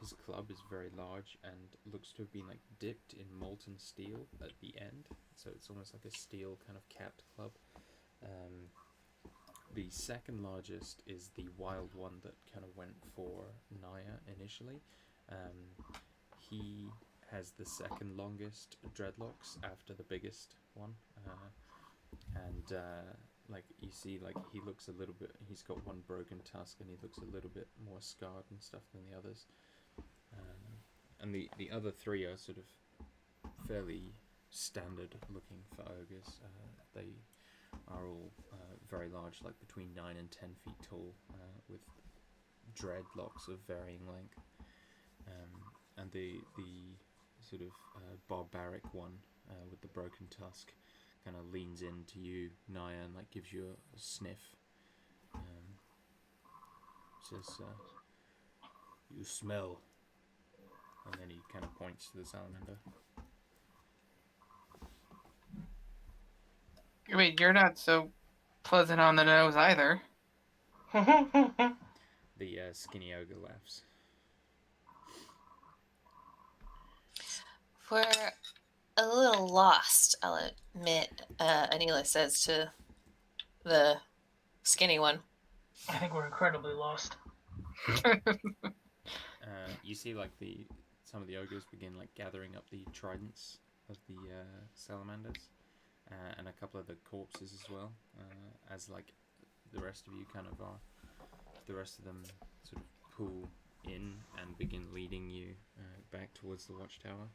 his club is very large and looks to have been like dipped in molten steel at the end. So it's almost like a steel kind of capped club. The second largest is the wild one that kind of went for Naya initially. He has the second longest dreadlocks after the biggest one. Like you see, like he looks a little bit, he's got one broken tusk and he looks a little bit more scarred and stuff than the others. And the other three are sort of fairly standard looking for ogres. They are all very large, like between 9 and 10 feet tall, with dreadlocks of varying length. And the sort of barbaric one with the broken tusk kind of leans into you, Naya, and like gives you a sniff. Says, "You smell," and then he kind of points to the salamander. Wait, you're not so pleasant on the nose either. The skinny ogre laughs. We're a little lost, I'll admit, Anila says to the skinny one. I think we're incredibly lost. You see, like some of the ogres begin like gathering up the tridents of the salamanders, and a couple of the corpses as well. As like the rest of you kind of are, the rest of them sort of pull in and begin leading you back towards the watchtower.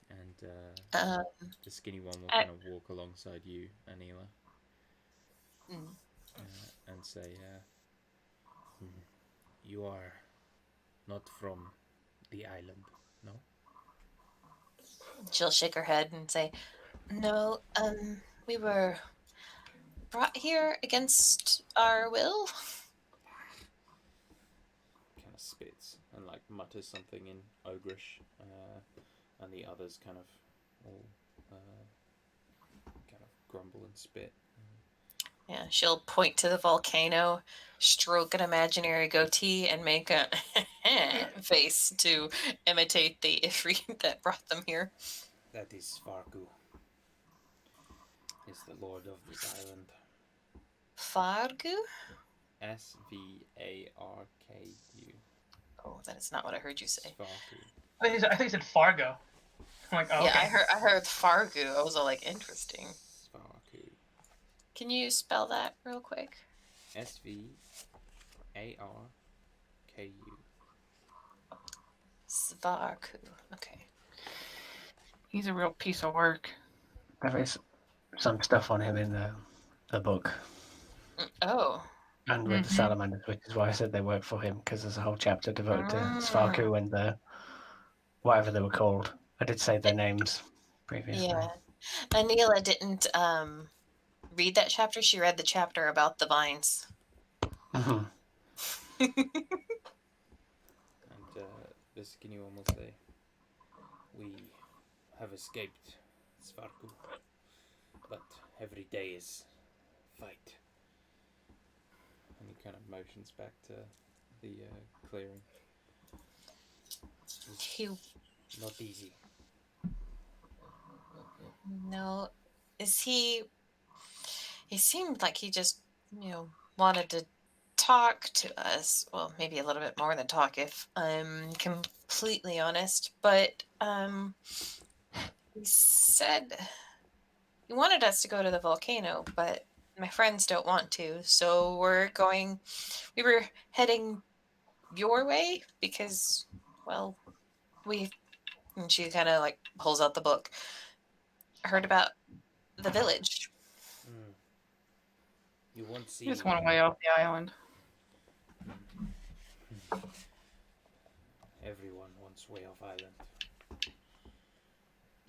And the skinny one will kind of walk alongside you, Anila, and say, You are not from the island, no? She'll shake her head and say, no, we were brought here against our will. kind of spits and like mutters something in ogrish, and the others kind of all kind of grumble and spit. Yeah, she'll point to the volcano, stroke an imaginary goatee, and make a face to imitate the Ifrit that brought them here. That is Svarku. He's the lord of this island. Fargu? Svarku. Oh, that is not what I heard you say. Svarku. I think he said Fargo. I'm like, oh, Yeah, okay. I heard Fargu. I was all like, interesting. Svarku. Can you spell that real quick? Svarku. Svarku. Okay. He's a real piece of work. There is some stuff on him in the book Oh. and with the Mhm. salamanders, which is why I said they work for him, because there's a whole chapter devoted to Ah. Svarku and the whatever they were called. I did say their names previously. Yeah. Anila didn't read that chapter. She read the chapter about the vines. Mhm. And the skinny one will say, "We have escaped Svarku, but every day is fight." And he kind of motions back to the clearing. He Not easy. no, is he? He seemed like he just wanted to talk to us. Well, maybe a little bit more than talk, if I'm completely honest. But he said he wanted us to go to the volcano, but my friends don't want to. So we were heading your way because, well, and she kind of like pulls out the book. Heard about the village. You won't see. He just went away off the island. Everyone wants way off island.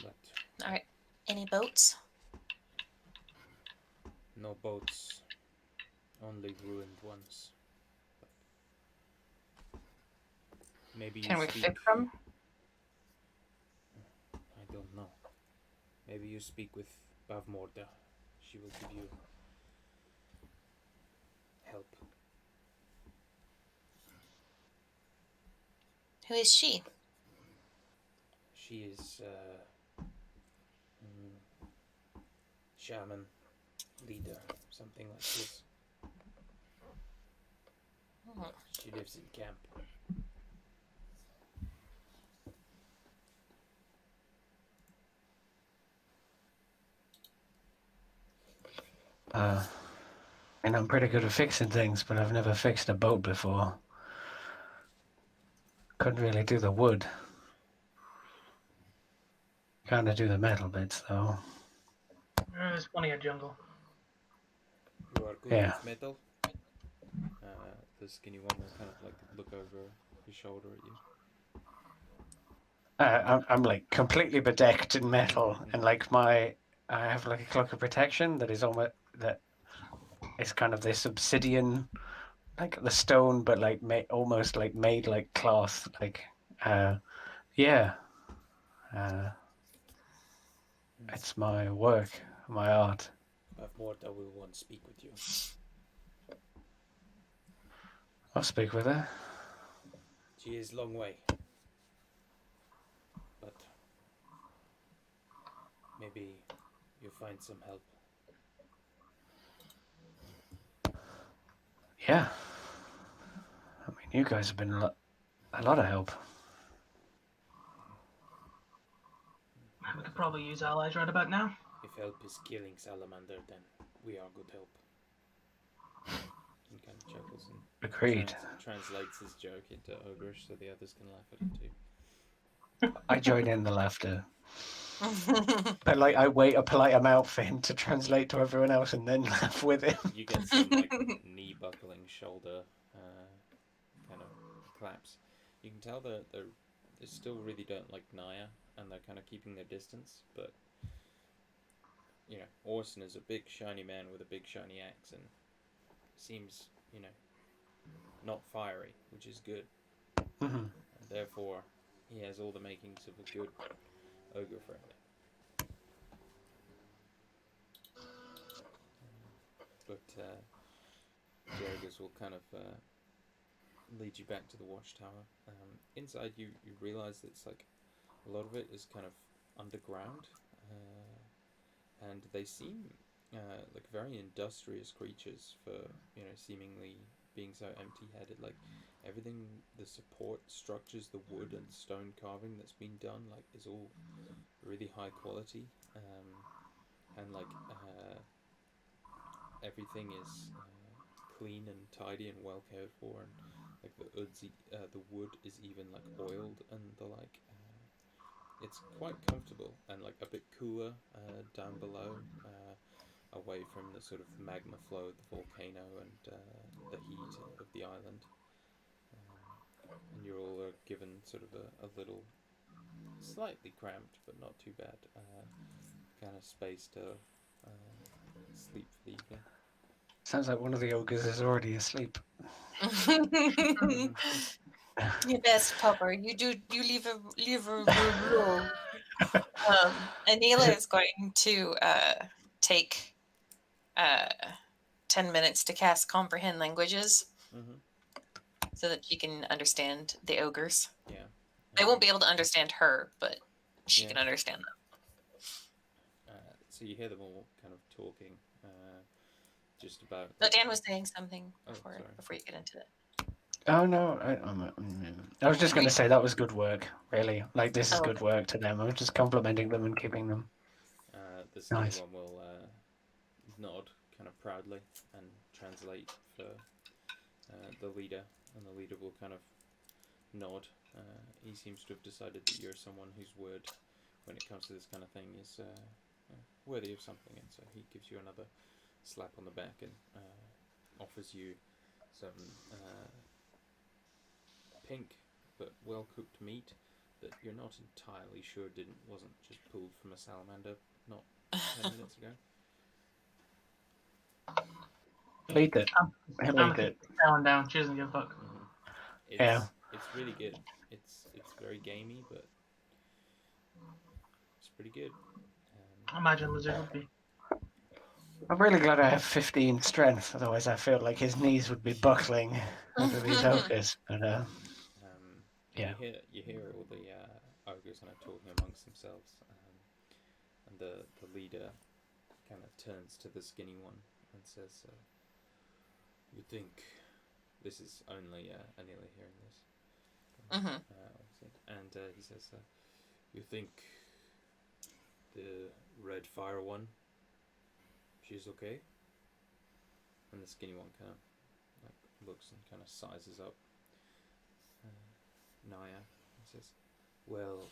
But All right. Any boats? no boats. Only ruined ones. But maybe Can you we speak. fix them? I don't know. Maybe you speak with Bavmorda. She will give you help. Who is she? She is shaman, leader, something like this. She lives in camp. And I'm pretty good at fixing things, but I've never fixed a boat before. Couldn't really do the wood. Kind of do the metal bits, though. There's plenty of jungle. You are good Yeah. with metal. The skinny one will kind of like look over his shoulder at you. I'm like completely bedecked in metal, and like I have like a cloak of protection that is almost that is kind of this obsidian, like the stone, but like almost like made like cloth, like yeah. It's my work, my art. Bavmorda will want to speak with you. I'll speak with her. She is long way. But maybe you find some help. Yeah. I mean, you guys have been a lot of help. We could probably use allies right about now. If help is killing Salamander, then we are good help. He kind of chuckles and Agreed. translates his joke into Ogrish so the others can laugh at it too. I join in the laughter. But like, I wait a polite amount for him to translate to everyone else and then laugh with him. You get some like knee buckling, shoulder kind of claps. You can tell that they still really don't like Naya, and they're kind of keeping their distance. But you know, Orson is a big shiny man with a big shiny axe, and seems not fiery, which is good. Mm-hmm. And therefore, he has all the makings of a good ogre friend. But Diogus will kind of lead you back to the watchtower. Inside, you realize that it's like a lot of it is kind of underground, and they seem like very industrious creatures for seemingly being so empty-headed. Like everything, the support structures, the wood and stone carving that's been done, like is all really high quality, and like everything is clean and tidy and well cared for, and like the wood is even like oiled and the like. It's quite comfortable and like a bit cooler down below, away from the sort of magma flow of the volcano and the heat of the island. And you're all given sort of a little, slightly cramped but not too bad, kind of space to sleep for the evening. Sounds like one of the ogres is already asleep. Your best, Popper. You leave a rule. Anila is going to take 10 minutes to cast Comprehend Languages so that she can understand the ogres. Yeah. They won't be able to understand her, but she Yeah. can understand them. So you hear them all kind of talking, just about. No, Dan was saying something Oh, before you get into it. Oh no, I was just going to say that was good work. Really, like this is Oh, good work to them. I was just complimenting them and keeping them. The skinny Nice. one will nod kind of proudly and translate for the leader, and the leader will kind of nod. He seems to have decided that you're someone whose word, when it comes to this kind of thing, is worthy of something, and so he gives you another slap on the back and offers you some pink but well cooked meat that you're not entirely sure wasn't just pulled from a salamander not 10 minutes ago. He'll eat it. He'll eat it. Down, down. She doesn't give a fuck. It's really good. It's very gamey, but it's pretty good. I imagine Lizard would be. I'm really glad I have 15 strength. Otherwise, I feel like his knees would be buckling under these ogres. But yeah. You hear all the ogres kind of talking amongst themselves, and the leader kind of turns to the skinny one and says, "You think this is only Anila hearing this?" And he says, "You think the red fire one? She's okay?" And the skinny one kind of like looks and kind of sizes up Naya and says, "Well,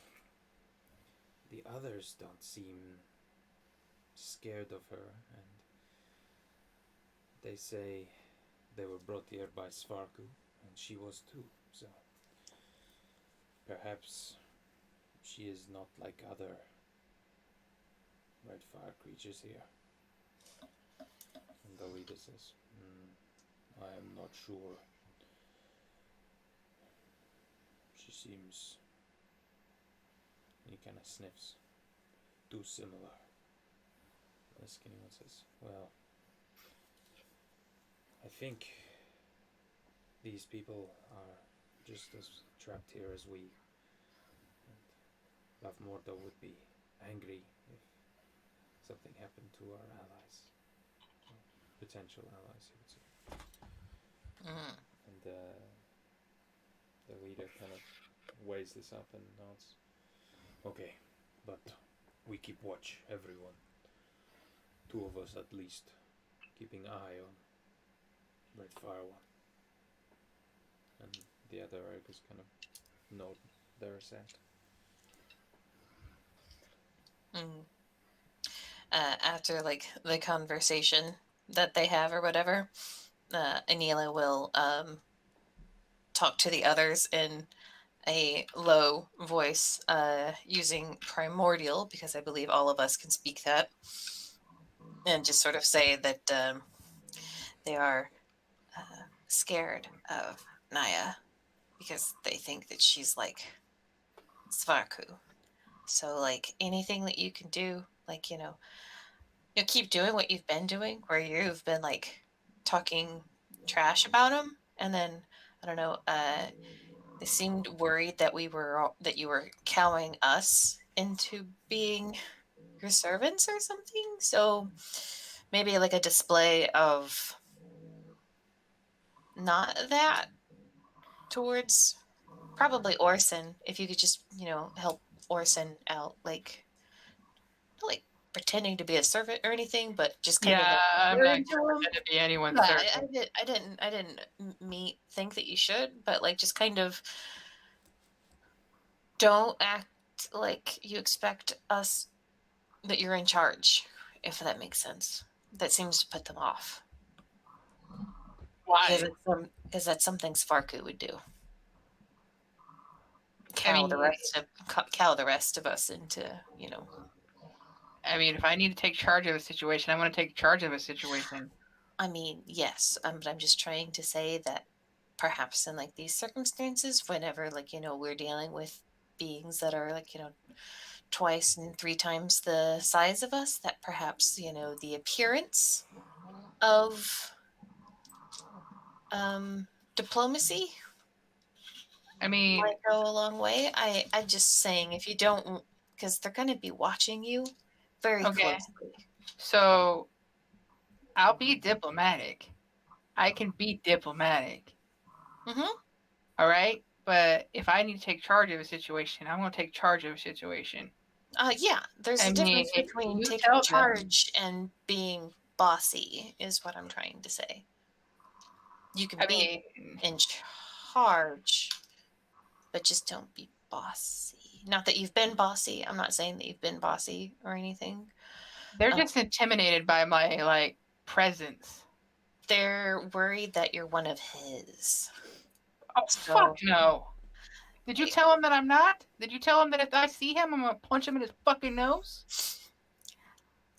the others don't seem scared of her, and they say they were brought here by Svarku, and she was too, so perhaps she is not like other red fire creatures here." And the leader says, "I am not sure. She seems," he kind of sniffs, "too similar." The skinny one says, "Well, I think these people are just as trapped here as we. And Bavmorda would be angry if something happened to our allies. Potential allies, he would say." And the leader kind of weighs this up and nods. "Okay, but we keep watch, everyone. 2 of us at least, keeping eye on Red Fire One." And the other ogres kind of nod their assent. After like the conversation that they have or whatever, Anila will talk to the others in a low voice, using Primordial, because I believe all of us can speak that, and just sort of say that they are scared of Naya because they think that she's like Svarku. So like anything that you can do, like keep doing what you've been doing, where you've been like talking trash about him, and then I don't know. They seemed worried that you were cowing us into being your servants or something. So maybe like a display of not that towards probably Orson. If you could just, help Orson out, like not like pretending to be a servant or anything, but just kind of Yeah, I'm like, not going to be anyone's yeah, servant. I didn't think that you should, but like just kind of don't act like you expect us that you're in charge, if that makes sense. That seems to put them off. Why? Because that's something Svarku would do. I mean, Cow the rest of us into, I mean, if I need to take charge of a situation, I want to take charge of a situation. I mean, yes, but I'm just trying to say that perhaps in like these circumstances, whenever like, we're dealing with beings that are like, twice and 3 times the size of us, that perhaps, the appearance of diplomacy I mean, might go a long way. I'm just saying, if you don't, because they're going to be watching you very closely. So I'll be diplomatic. I can be diplomatic. Mm-hmm. All right? But if I need to take charge of a situation, I'm going to take charge of a situation. Yeah, there's a difference between taking charge and being bossy, is what I'm trying to say. You can be in charge, but just don't be bossy. Not that you've been bossy. I'm not saying that you've been bossy or anything. They're just intimidated by my, like, presence. They're worried that you're one of his. Oh, fuck no. Did you tell him that I'm not? Did you tell him that if I see him, I'm going to punch him in his fucking nose?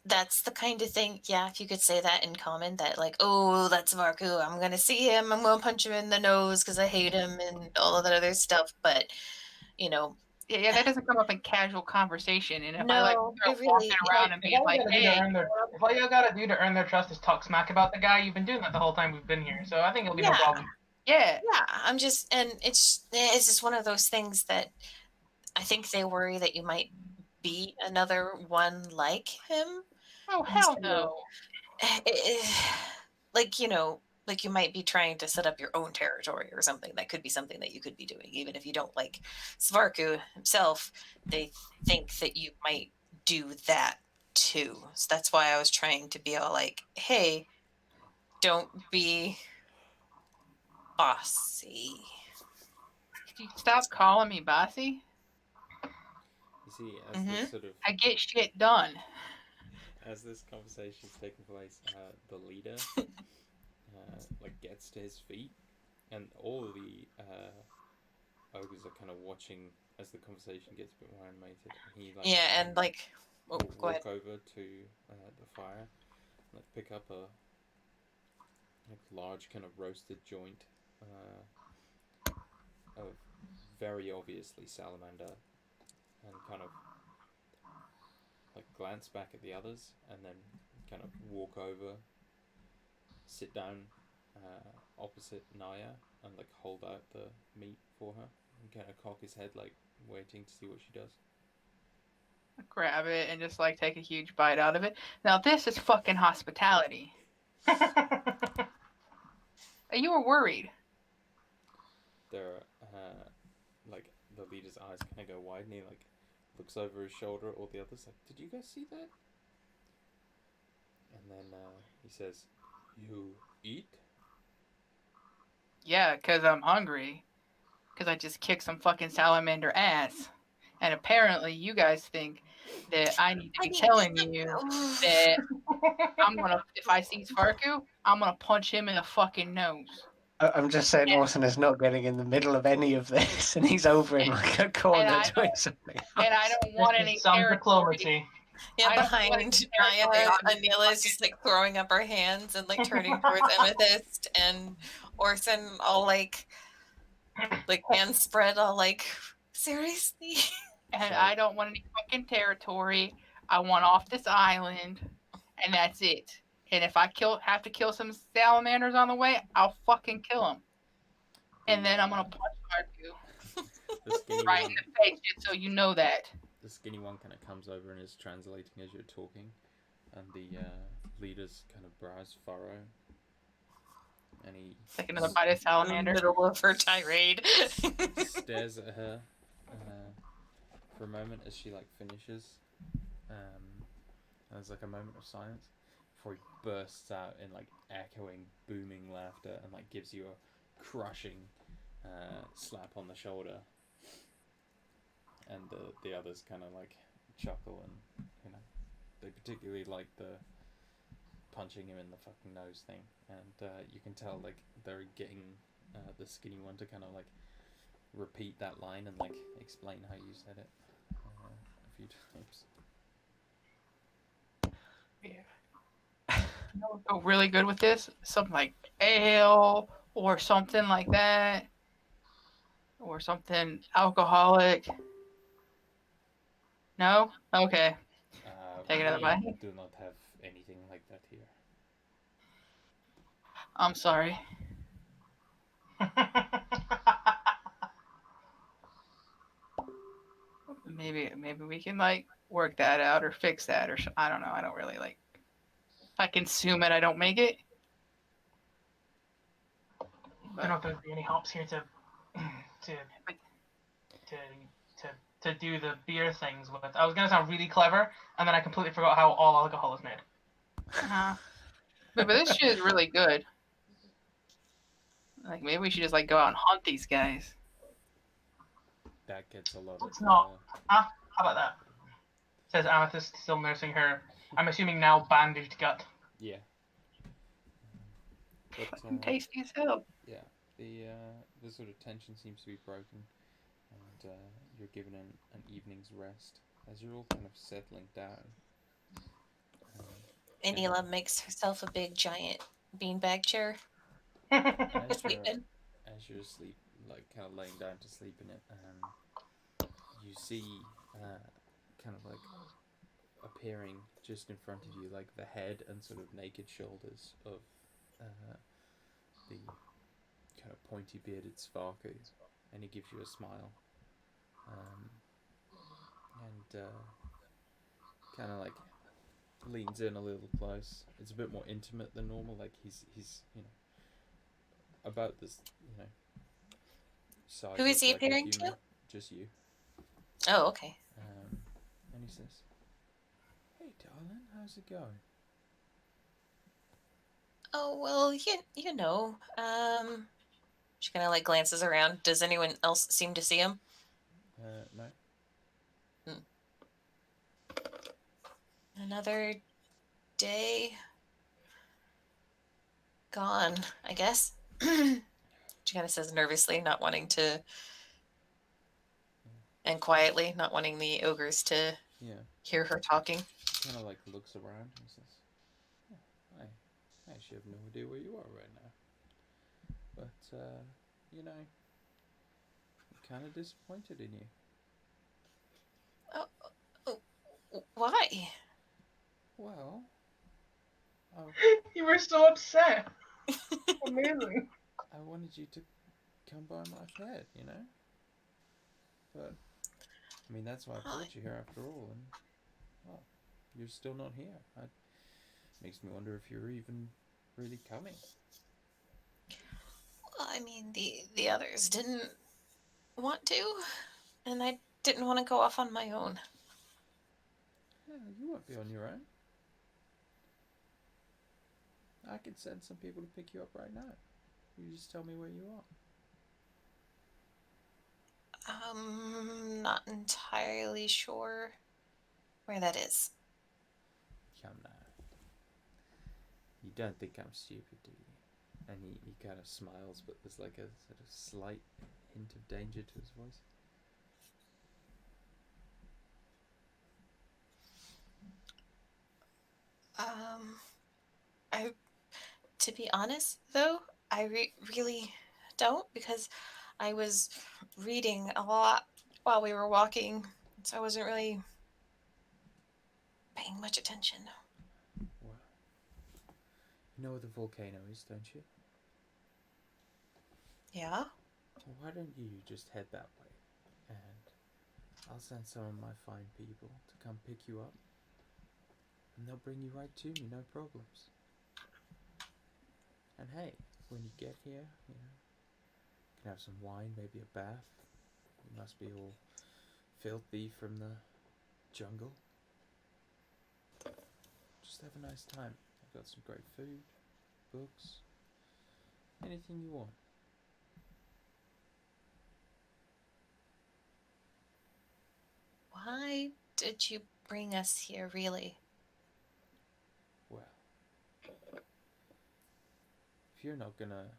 That's the kind of thing, yeah, if you could say that in common, that like, oh, that's Varku, I'm going to see him, I'm going to punch him in the nose because I hate him and all of that other stuff, but, Yeah, that doesn't come up in casual conversation. And if no, I like walking around and being like, hey, if all you gotta do to earn their trust is talk smack about the guy, you've been doing that the whole time we've been here. So I think it'll be no problem. Yeah, I'm just, and it's just one of those things that I think they worry that you might be another one like him. Oh, hell no. Like, like you might be trying to set up your own territory or something. That could be something that you could be doing, even if you don't like Svarku himself. They think that you might do that too. So that's why I was trying to be all like, hey, don't be bossy. Could you stop calling me bossy? You see, as this sort of... I get shit done. As this conversation's taking place, the leader like gets to his feet, and all of the ogres are kind of watching as the conversation gets a bit more animated. He walk over to the fire, like pick up a large kind of roasted joint of very obviously salamander, and kind of like glance back at the others, and then kind of walk over, sit down opposite Naya, and like hold out the meat for her, and kind of cock his head, like waiting to see what she does. Grab it and just like take a huge bite out of it. Now this is fucking hospitality. You were worried. There, like the leader's eyes kind of go wide, and he like looks over his shoulder at all the others, like, did you guys see that? And then he says, you eat? Yeah, because I'm hungry. Because I just kicked some fucking salamander ass. And apparently you guys think that I need to be telling you that I'm going to, if I see Svarku, I'm going to punch him in the fucking nose. I'm just saying Orson is not getting in the middle of any of this, and he's over in like a corner doing something else. And I don't want any diplomacy. Yeah, behind Naya, Anila is just like throwing up her hands and like turning towards Amethyst, and Orson all like hands spread, all like, seriously? And I don't want any fucking territory. I want off this island, and that's it. And if I have to kill some salamanders on the way, I'll fucking kill them. And then I'm gonna punch Svarku right in the face, just so you know that. the skinny one kind of comes over and is translating as you're talking, and the leader's kind of brows furrow, and he Like another bite of salamander. In the middle of her tirade. stares at her for a moment as she like finishes. There's like a moment of silence before he bursts out in like echoing, booming laughter and like gives you a crushing slap on the shoulder. And the others kind of like chuckle, and you know they particularly like the punching him in the fucking nose thing, and you can tell like they're getting the skinny one to kind of like repeat that line and like explain how you said it a few times. Yeah. You know what'd go really good with this? Something like ale or something like that. Or something alcoholic. No? Okay. Take another We bite. do not have anything like that here. I'm sorry. Maybe we can like work that out or fix that or I don't know. I don't really like. If I consume it, I don't make it. I don't know if there'd be any hops here to do the beer things with. I was gonna sound really clever, and then I completely forgot how all alcohol is made. But this shit is really good. Like maybe we should just like go out and hunt these guys. That gets a lot It's of. not. How about that? Says Amethyst, still nursing her. I'm assuming now bandaged gut. Yeah. But Fucking tasty as hell. yeah, the sort of tension seems to be broken, and you're given an evening's rest as you're all kind of settling down. Anila makes herself a big giant beanbag chair. As Sleep in. you're asleep, like kind of laying down to sleep in it, you see kind of like appearing just in front of you, like the head and sort of naked shoulders of the kind of pointy bearded Svarku, and he gives you a smile, and kind of like leans in a little close. It's a bit more intimate than normal. Like he's you know about this size. Who is he like a appearing human. to? Just you. Oh, okay. And he says, "Hey, darling, how's it going?" Oh, well, you know. She kind of like glances around. Does anyone else seem to see him? No. Another day gone, I guess. She kind of says nervously, not wanting to, and quietly, not wanting the ogres to hear her talking. Kind of like looks around and says, oh, I actually have no idea where you are right now. But, you know, I'm kind of disappointed in you. Oh, why? Well, You were so upset. Amazing. I wanted you to come by my pet, you know? But, I mean, that's why I brought you here after all, and, well, you're still not here. It makes me wonder if you're even really coming. Well, I mean, the others didn't want to, and I didn't want to go off on my own. Yeah, you won't be on your own. I could send some people to pick you up right now. You just tell me where you are. Not entirely sure where that is. Come now. You don't think I'm stupid, do you? And he kind of smiles, but there's like a sort of slight hint of danger to his voice. To be honest, though, I really don't, because I was reading a lot while we were walking, so I wasn't really paying much attention. Well, you know where the volcano is, don't you? Yeah? Well, why don't you just head that way and I'll send some of my fine people to come pick you up, and they'll bring you right to me, no problems. And hey, when you get here, you can have some wine, maybe a bath. You must be all filthy from the jungle. Just have a nice time. I've got some great food, books, anything you want. Why did you bring us here, really? Well, if you're not gonna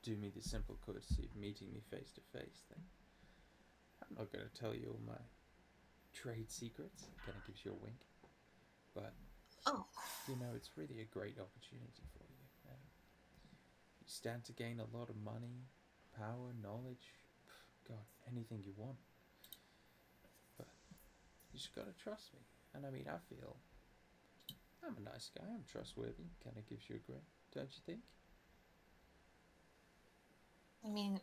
do me the simple courtesy of meeting me face to face, then I'm not gonna tell you all my trade secrets. It kind of gives you a wink. But, Oh, it's really a great opportunity for you. You stand to gain a lot of money, power, knowledge, God, anything you want. But you just gotta trust me. And I mean, I feel I'm a nice guy, I'm trustworthy. Kind of gives you a grin, don't you think? I mean,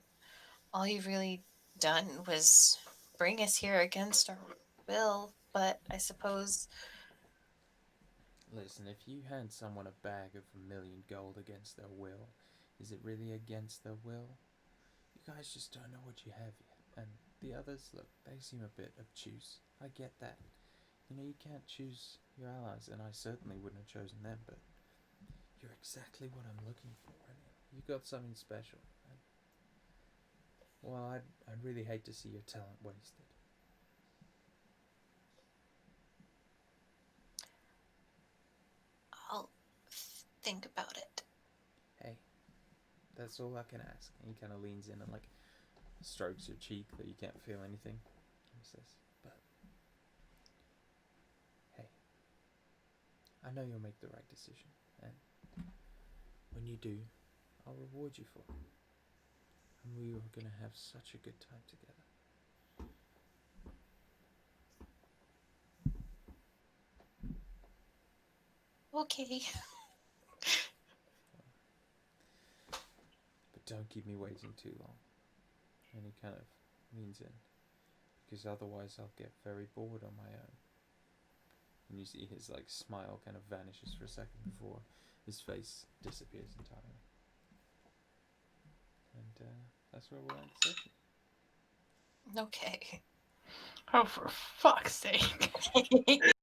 all you've really done was bring us here against our will, but I suppose. Listen, if you hand someone a bag of 1,000,000 gold against their will, is it really against their will? You guys just don't know what you have yet. And the others, look, they seem a bit obtuse. I get that. You can't choose your allies, and I certainly wouldn't have chosen them, but you're exactly what I'm looking for. And you got something special. And, well, I'd really hate to see your talent wasted. I'll think about it. Hey, that's all I can ask. And he kind of leans in and strokes your cheek, though you can't feel anything. He says, but hey, I know you'll make the right decision, and when you do, I'll reward you for it. And we are gonna have such a good time together. Okay. But don't keep me waiting too long. And he kind of leans in, because otherwise I'll get very bored on my own. And you see his smile kind of vanishes for a second before his face disappears entirely. And that's where we'll end the session. Okay. Oh, for fuck's sake.